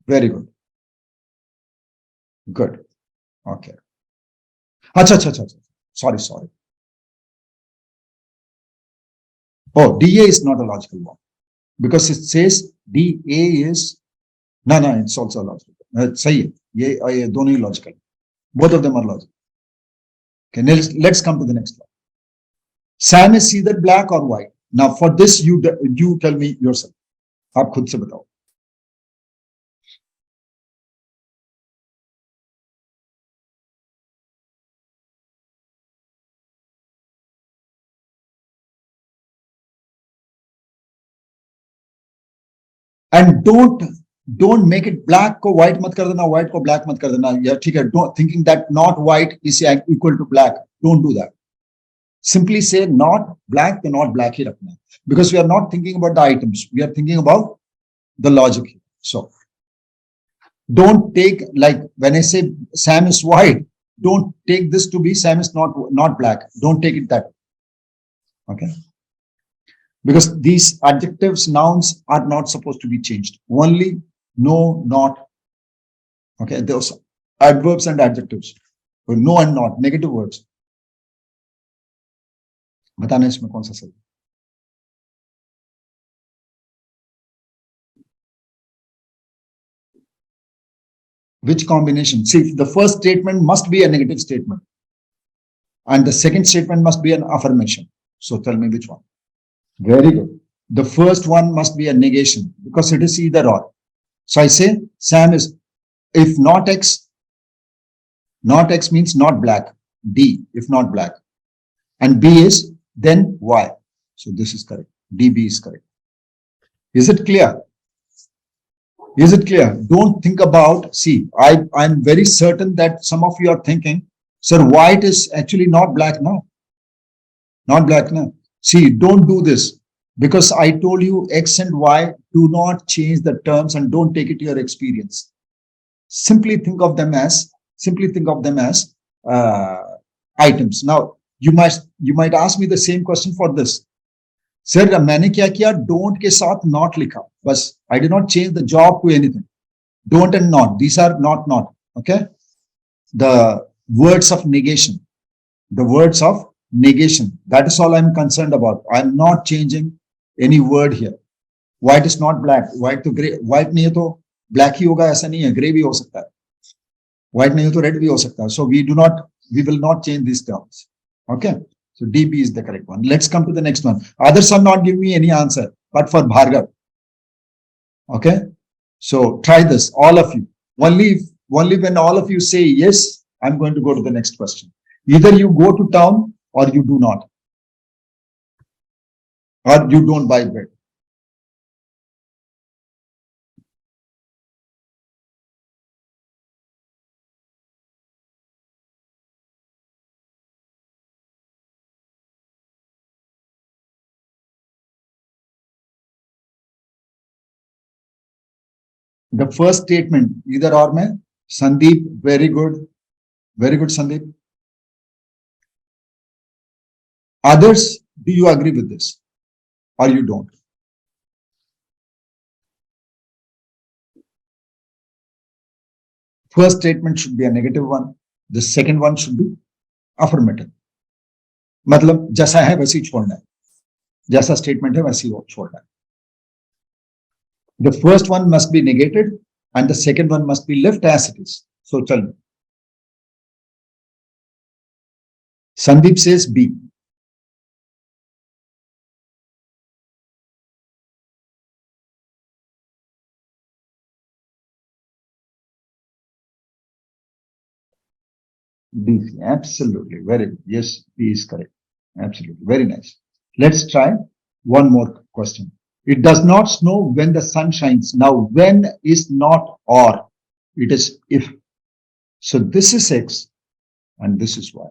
Very good. Good. Okay. Acha. Sorry. Oh, DA is not a logical one because it says DA is no, it's also logical. Sahi hai. Ye dono hi logical. Both of them are logical. Okay, let's come to the next one. Sam is either black or white. Now for this, you tell me yourself. आप खुद से बताओ. And don't make it black को white मत कर देना, white को black मत कर देना. Yeah, ठीक है. Don't thinking that not white is equal to black. Don't do that. Simply say not black to not black ही रखना. Because we are not thinking about the items. We are thinking about the logic. So don't take, like when I say Sam is white, don't take this to be Sam is not black. Don't take it that way. Okay. Because these adjectives, nouns are not supposed to be changed. Only no, not. Okay, those adverbs and adjectives. No and not, negative words. बताना इसमें कौन सा सही? Which combination? See, the first statement must be a negative statement. And the second statement must be an affirmation. So tell me which one. Very good. The first one must be a negation because it is either or. So I say Sam is, if not X means not black. D, if not black. And B is then Y. So this is correct. DB is correct. Is it clear? Is it clear? Don't think about, see, I'm very certain that some of you are thinking, sir, white is actually not black now. Not black now. See, don't do this because I told you X and Y, do not change the terms and don't take it to your experience. Simply think of them as items. Now, you might ask me the same question for this. Sir, मैंने क्या किया? Don't के साथ not लिखा. बस, I did not change the job to anything. Don't and not. These are not. Okay. The words of negation. The words of negation. That is all I'm concerned about. I'm not changing any word here. White is not black. White to gray. White नहीं है तो black ही होगा, ऐसा नहीं है. Gray भी हो सकता है. White नहीं है तो red भी हो सकता है. So we will not change these terms. Okay. So DB is the correct one. Let's come to the next one. Others are not giving me any answer, but for Bhargav. Okay. So try this, all of you. Only when all of you say yes, I'm going to go to the next question. Either you go to town or you do not. Or you don't buy bread. The first statement, either or mein, Sandeep, very good. Very good, Sandeep. Others, do you agree with this? Or you don't? First statement should be a negative one. The second one should be affirmative. मतलब जैसा है वैसे ही छोड़ना है. जैसा statement है वैसे ही छोड़ना है. The first one must be negated and the second one must be left as it is. So tell me. Sandeep says B. B, absolutely, very good. Yes, B is correct. Absolutely, very nice. Let's try one more question. It does not snow when the sun shines. Now, when is not or, it is if. So this is X and this is Y.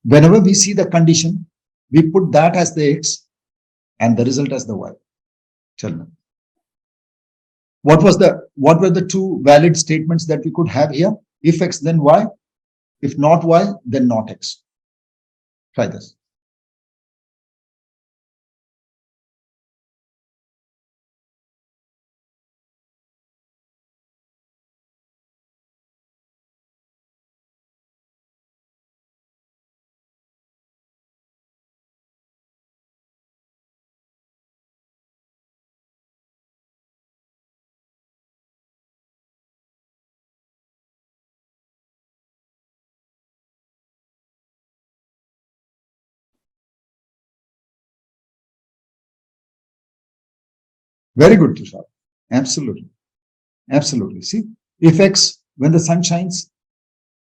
Whenever we see the condition, we put that as the X and the result as the Y. Tell me. What were the two valid statements that we could have here? If X, then Y. If not Y, then not X. Try this. Very good, Tushar. Absolutely. Absolutely. See, if X, when the sun shines,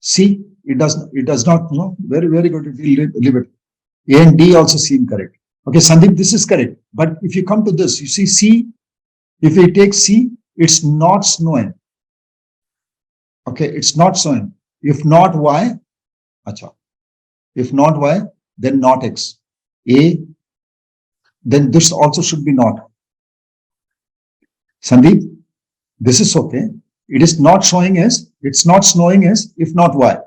C, it does not, no, very, very good. It will leave it. A and D also seem correct. Okay, Sandeep, this is correct. But if you come to this, you see C, if we take C, it's not snowing. Okay, it's not snowing. If not Y, acha. If not Y, then not X. A, then this also should be not. Sandeep, this is okay. It is not showing as, it's not snowing as, if not Y.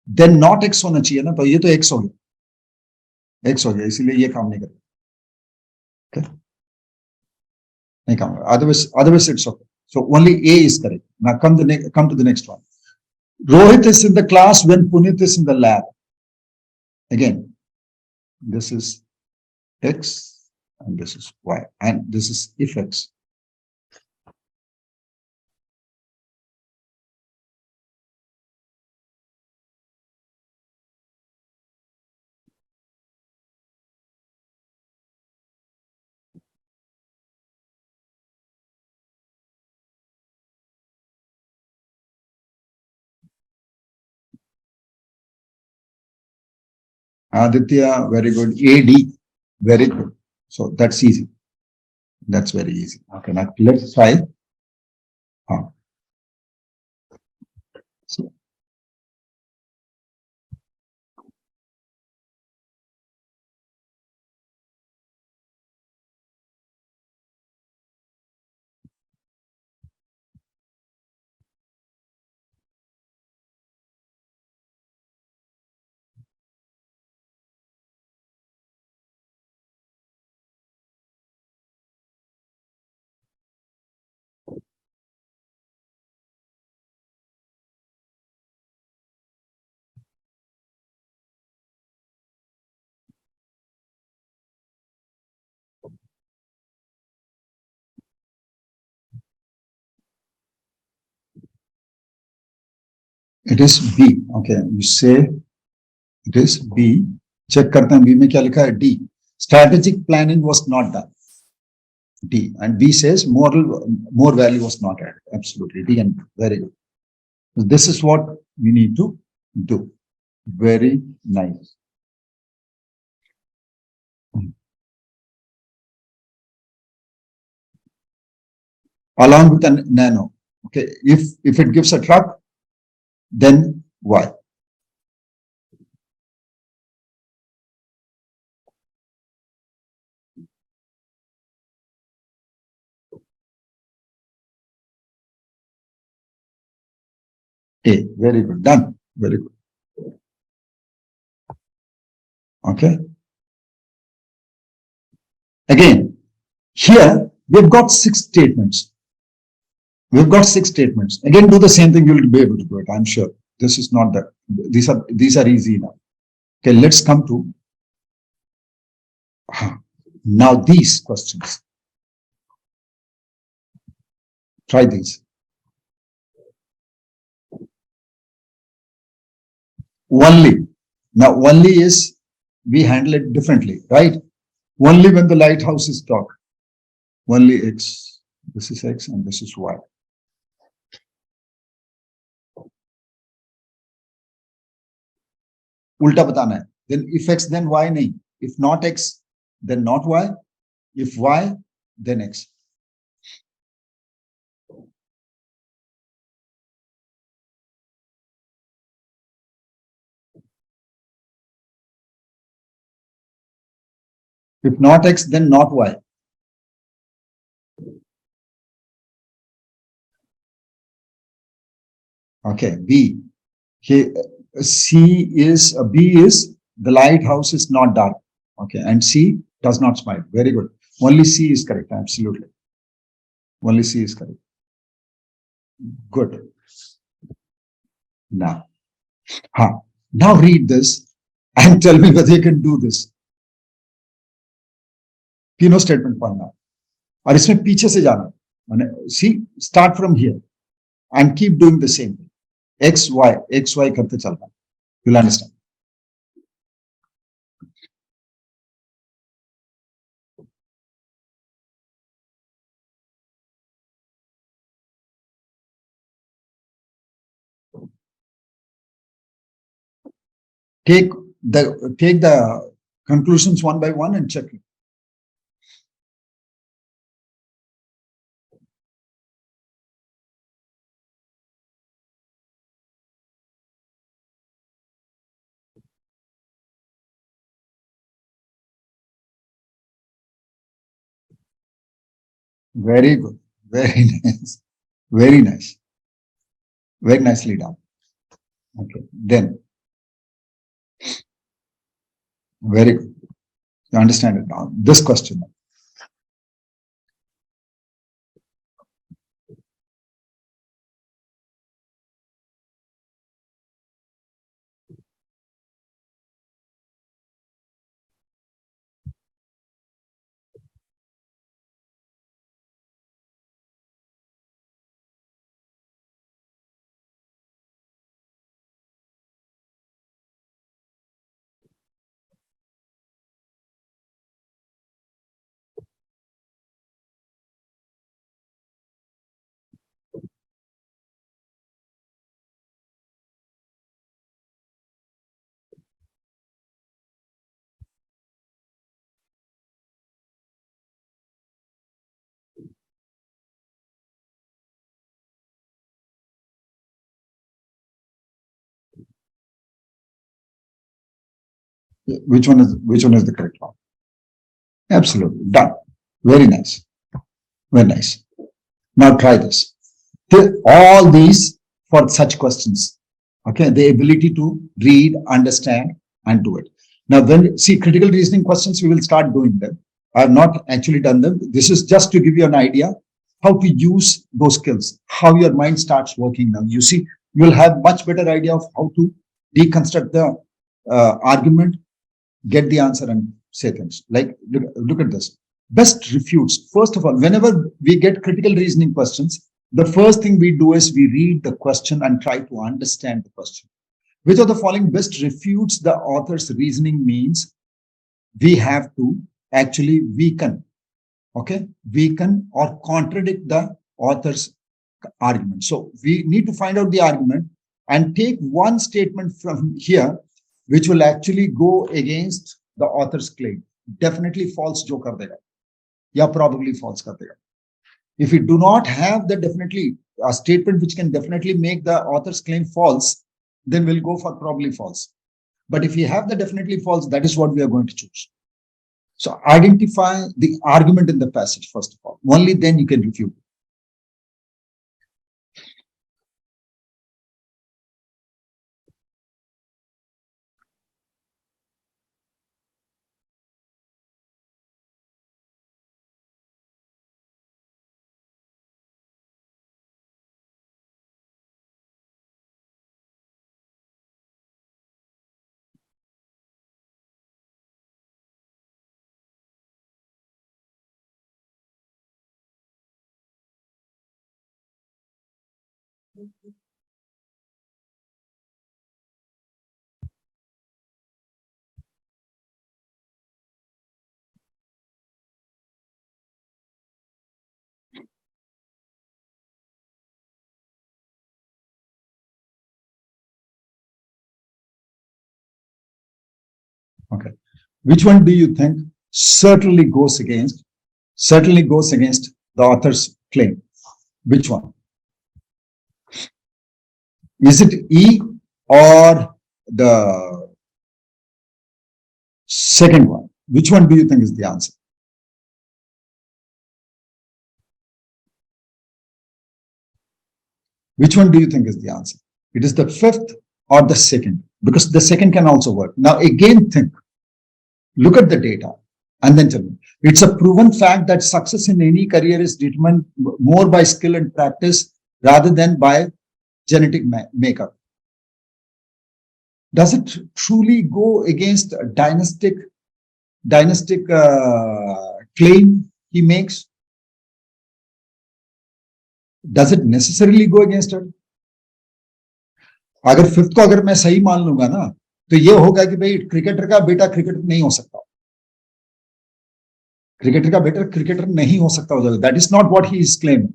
Then not X होना चाहिए ना, तो ये तो X हो गया. X हो गया, इसीलिए ये काम नहीं करेगा. Okay? नहीं काम करेगा. Otherwise it's okay. So only A is correct. Now come to the next one. Rohit is in the class when Punit is in the lab. Again, this is X and this is Y, and this is if X. Aditya, very good. AD, very good. So that's easy. That's very easy. Okay, now let's try. So, it is B. Okay, you say it is B. Check करते हैं B में क्या लिखा है? D. Strategic planning was not done. D. And B says more value was not added. Absolutely. D and B. Very good. So this is what we need to do. Very nice. Along with a nano. Okay, if it gives a truck, then Y. A. Very good. Done. Very good. Okay. Again, here we've got 6 statements. We've got 6 statements. Again, do the same thing. You'll be able to do it. I'm sure. This is not that. These are easy now. Okay, let's come to now these questions. Try these. Only. Now, only is, we handle it differently, right? Only when the lighthouse is dark. Only X. This is X and this is Y. उल्टा बताना है. Then if X, then Y नहीं. If not X, then not Y. If Y, then X. If not X, then not Y. Okay, B. C is, B is, the lighthouse is not dark. Okay, and C does not smile. Very good. Only C is correct. Absolutely. Only C is correct. Good. Now, now read this and tell me whether you can do this. तीनों स्टेटमेंट पढ़ना और इसमें पीछे से जाना. See start from here and keep doing the same. X Y करते चलना. You'll understand. Take the conclusions one by one and check it. Very good. Very nice. Very nice. Very nicely done. Okay. Then, very good. You understand it now. This question. Which one is the correct one? Absolutely. Done. Very nice. Very nice. Now try this. All these for such questions. Okay, the ability to read, understand, and do it. Now, when see critical reasoning questions, we will start doing them. I have not actually done them. This is just to give you an idea how to use those skills, how your mind starts working now. You see, you will have much better idea of how to deconstruct the argument, get the answer, and say things. Like, look at this. Best refutes. First of all, whenever we get critical reasoning questions, the first thing we do is we read the question and try to understand the question. Which of the following best refutes the author's reasoning means we have to actually weaken, okay, weaken or contradict the author's argument. So we need to find out the argument and take one statement from here which will actually go against the author's claim. Definitely false jo kar dega, ya probably false kar dega. If we do not have the definitely a statement which can definitely make the author's claim false, then we'll go for probably false. But if we have the definitely false, that is what we are going to choose. So identify the argument in the passage, first of all. Only then you can refute. Okay. Which one do you think certainly goes against the author's claim? Which one? Is it E or the second one? Which one do you think is the answer? Which one do you think is the answer? It is the fifth or the second, because the second can also work. Now, again, look at the data and then tell me. It's a proven fact that success in any career is determined more by skill and practice rather than by genetic makeup. Does it truly go against a dynastic claim he makes? Does it necessarily go against it? अगर fifth को अगर मैं सही मान लूंगा ना, तो ये होगा कि भाई क्रिकेटर का बेटा क्रिकेटर नहीं हो सकता, क्रिकेटर का बेटा क्रिकेटर नहीं हो सकता हो जाएगा. That is not what he is claiming.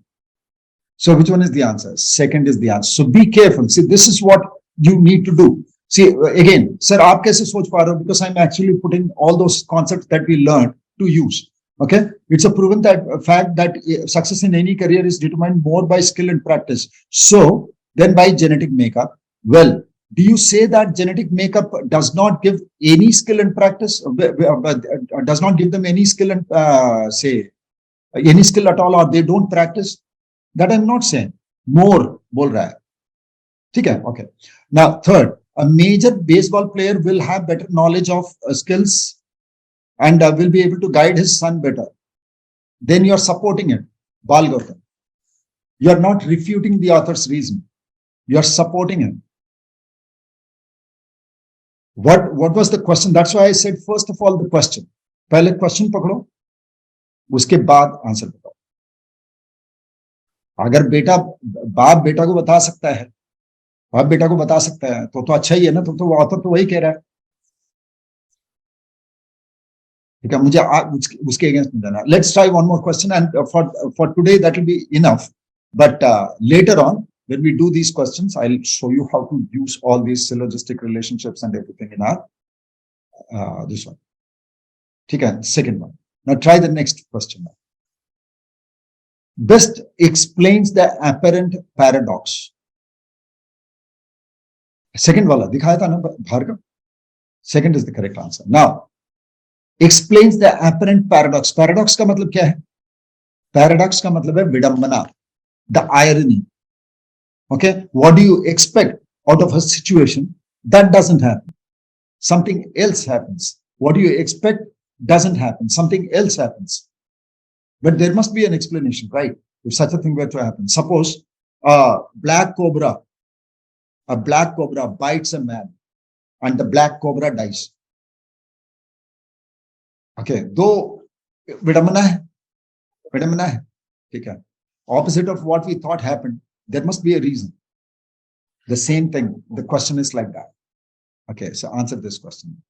So which one is the answer? Second is the answer. So be careful. See, this is what you need to do. See, again, sir, आप कैसे सोच पा रहे हो? Because I'm actually putting all those concepts that we learned to use. Okay, it's a proven fact that success in any career is determined more by skill and practice, so than by genetic makeup. Well, do you say that genetic makeup does not give any skill and practice, does not give them any skill and say any skill at all, or they don't practice? That I'm not saying. More bol raha hai. ठीक है? Okay. Now, third, a major baseball player will have better knowledge of skills and will be able to guide his son better. Then you're supporting it. Bal Gautam. You're not refuting the author's reason. You're supporting him. What was the question? That's why I said, first of all, the question. पहले question पकड़ो, उसके बाद answer बताओ. अगर बाप बेटा को बता सकता है, बाप बेटा को बता सकता है, तो अच्छा ही है ना. तो ऑथर तो वही कह रहा है. ठीक है, मुझे उसके अगेंस्ट में जाना. Let's try one more question, and for today that will be enough. But later on, when we do these questions, I'll show you how to use all these syllogistic relationships and everything in our this one. ठीक है, second one. Now try the next question. Best explains the apparent paradox. Second वाला दिखाया था ना Bhargava. Second is the correct answer. Now, explains the apparent paradox. Paradox का मतलब क्या है? Paradox का मतलब है विडंबना, the irony. Okay, what do you expect out of a situation that doesn't happen? Something else happens. What do you expect doesn't happen. Something else happens. But there must be an explanation, right? If such a thing were to happen. Suppose a black cobra bites a man and the black cobra dies. Okay, though विडंबना है, ठीक है. Opposite of what we thought happened, there must be a reason. The same thing, the question is like that. Okay, so answer this question.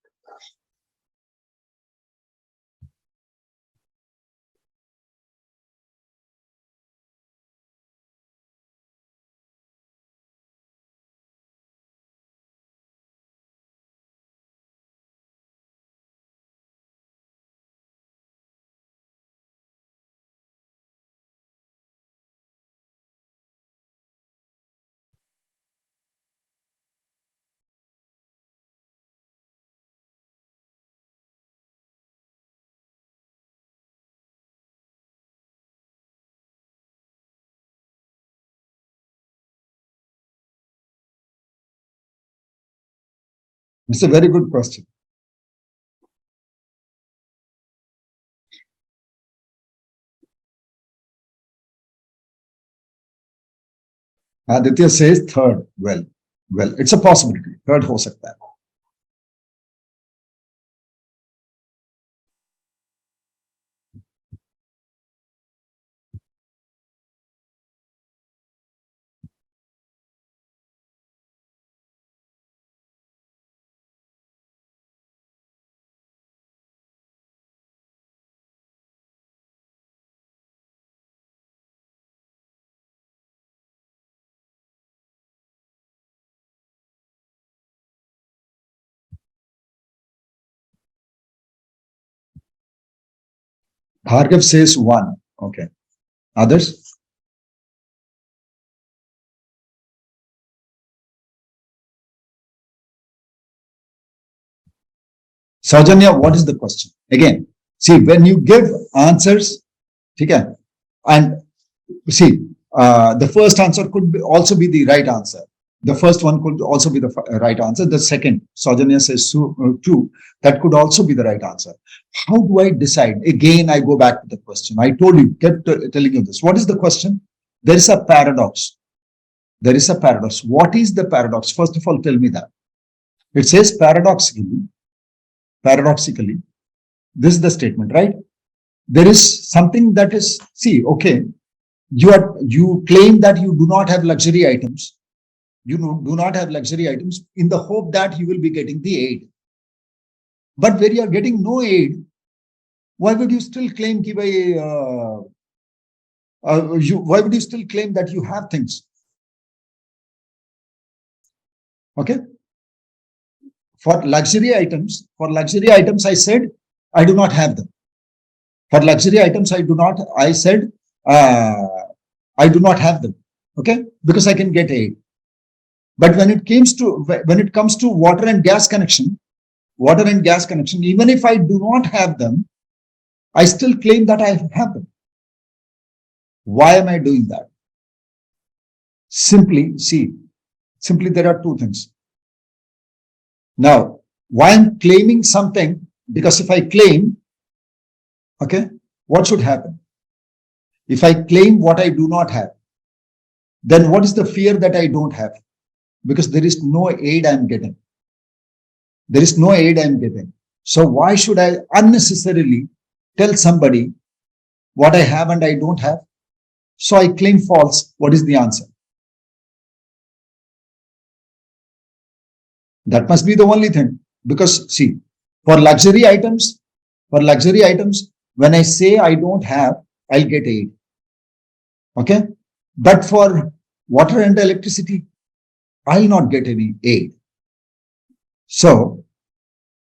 It's a very good question. Aditya says third. Well, it's a possibility. Third हो सकता है. Bhargav says 1. Okay. Others? Saujanya, what is the question? Again, see, when you give answers, okay, and see, the first answer could also be the right answer. The first one could also be the right answer. The second, Saujanya says 2, that could also be the right answer. How do I decide? Again, I go back to the question. I told you, kept telling you this. What is the question? There is a paradox. There is a paradox. What is the paradox? First of all, tell me that. It says paradoxically, this is the statement, right? There is something that is, see, okay, you claim that you do not have luxury items. You do not have luxury items in the hope that you will be getting the aid. But when you are getting no aid, why would you still claim why would you still claim that you have things? Okay. For luxury items, I said, I do not have them. For luxury items, I said, I do not have them. Okay. Because I can get aid. But when it comes to water and gas connection, even if I do not have them, I still claim that I have them. Why am I doing that? Simply there are two things. Now, why I'm claiming something, because if I claim, okay, what should happen? If I claim what I do not have, then what is the fear that I don't have? Because there is no aid I'm getting. So why should I unnecessarily tell somebody what I have and I don't have? So I claim false. What is the answer? That must be the only thing. Because see, for luxury items, when I say I don't have, I'll get aid. Okay. But for water and electricity, I'll not get any aid. So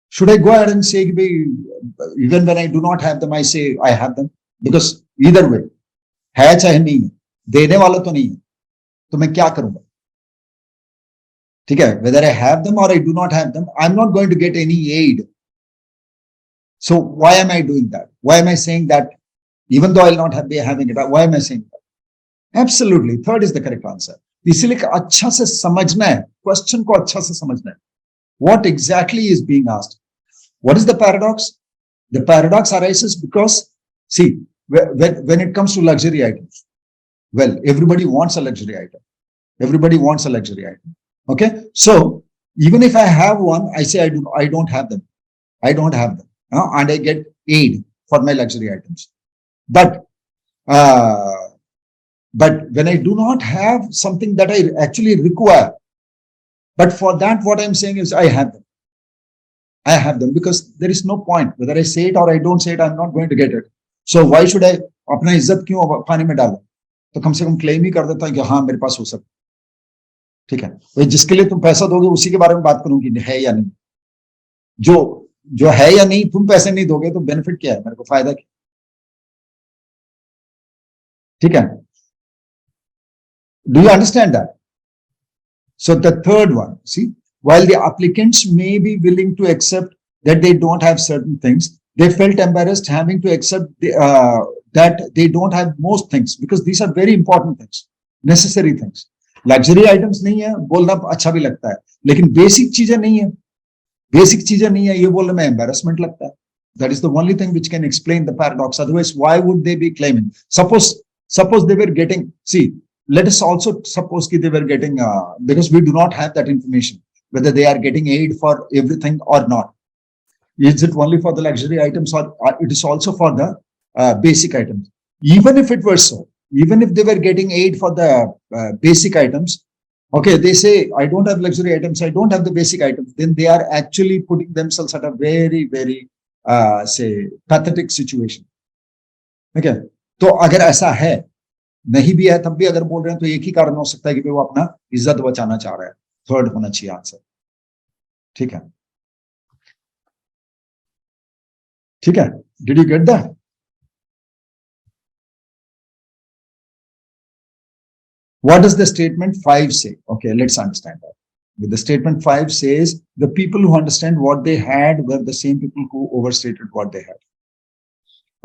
should I go ahead and say, even when I do not have them, I say I have them? Because either way, है चाहे नहीं है, देने वाला तो नहीं है, तो मैं क्या करूंगा? ठीक है, whether I have them or I do not have them, I'm not going to get any aid. So why am I doing that? Why am I saying that even though I'll not be having it? Why am I saying that? Absolutely, third is the correct answer. इसीलिए अच्छा से समझना है, question को अच्छा से समझना है. What exactly is being asked? What is the paradox? The paradox arises because, see, when it comes to luxury items, well, everybody wants a luxury item. Okay, so even if I have one, I say I don't have them. And I get aid for my luxury items. But when I do not have something that I actually require, but for that, what I'm saying is I have them because there is no point. Whether I say it or I don't say it, I'm not going to get it. So why should I अपना इज्जत क्यों पानी में डालूं? तो कम से कम claim ही कर देता है कि हाँ मेरे पास हो सकता है. ठीक है, तो जिसके लिए तुम पैसा दोगे उसी के बारे में बात करूंगी, है या नहीं. जो है या नहीं, तुम पैसे नहीं दोगे तो बेनिफिट क्या है, मेरे को फायदा क्या? ठीक है. Do you understand that? So the third one, see, while the applicants may be willing to accept that they don't have certain things, they felt embarrassed having to accept that they don't have most things, because these are very important things, necessary things. Luxury items नहीं है, बोलना अच्छा भी लगता है, लेकिन basic चीजें नहीं है, ये बोलने में embarrassment लगता है. That is the only thing which can explain the paradox. Otherwise, why would they be claiming? Suppose they were getting, see, let us also suppose that they were getting, because we do not have that information, whether they are getting aid for everything or not. Is it only for the luxury items, or it is also for the basic items? Even if it were so, even if they were getting aid for the basic items, okay, they say, I don't have luxury items, I don't have the basic items, then they are actually putting themselves at a very, very, say, pathetic situation. Okay, तो अगर ऐसा है, नहीं भी है तब भी अगर बोल रहे हैं, तो एक ही कारण हो सकता है कि वो अपना इज्जत बचाना चाह रहा है. थर्ड होना चाहिए आंसर. ठीक है, ठीक है. Did you get that? What does the statement 5 say? Okay, let's understand that. The statement 5 says the people who understand what they had were the same people who overstated what they had.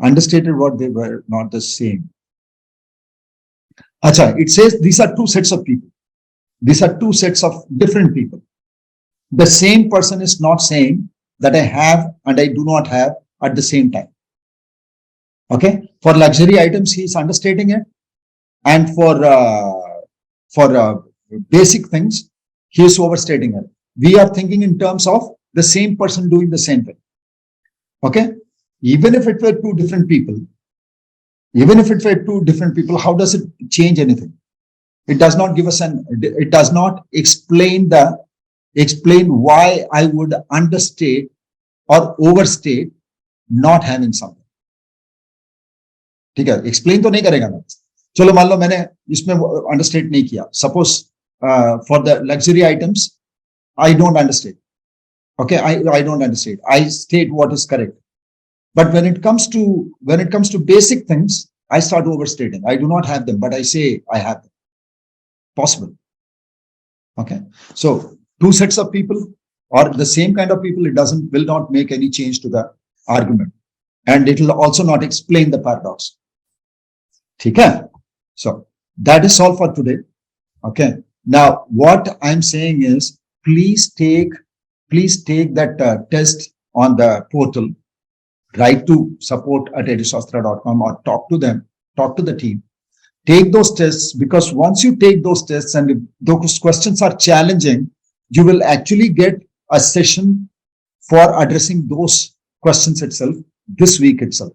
Understated what they were not the same. Acha, it says these are two sets of people. These are two sets of different people. The same person is not saying that I have and I do not have at the same time. Okay, for luxury items, he is understating it, and for basic things, he is overstating it. We are thinking in terms of the same person doing the same thing. Okay, even if it were two different people, how does it change anything? It does not give us it does not explain why I would understate or overstate not having something. ठीक है, explain तो नहीं करेगा ना. चलो मान लो मैंने इसमें understate नहीं किया. Suppose for the luxury items, I don't understate. Okay, I don't understate. I state what is correct. But when it comes to basic things, I start overstating. I do not have them, but I say I have them. Possible. Okay, so two sets of people or the same kind of people, will not make any change to the argument, and it will also not explain the paradox. Okay, so that is all for today. Okay, now what I'm saying is, please take that test on the portal. Write to support@edushastra.com or talk to them, talk to the team. Take those tests, because once you take those tests and if those questions are challenging, you will actually get a session for addressing those questions itself this week itself.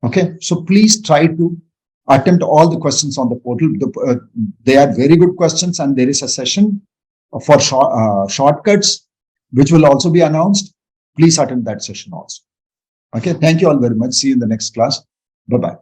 Okay, so please try to attempt all the questions on the portal. They are very good questions, and there is a session for shortcuts which will also be announced. Please attend that session also. Okay, thank you all very much. See you in the next class. Bye-bye.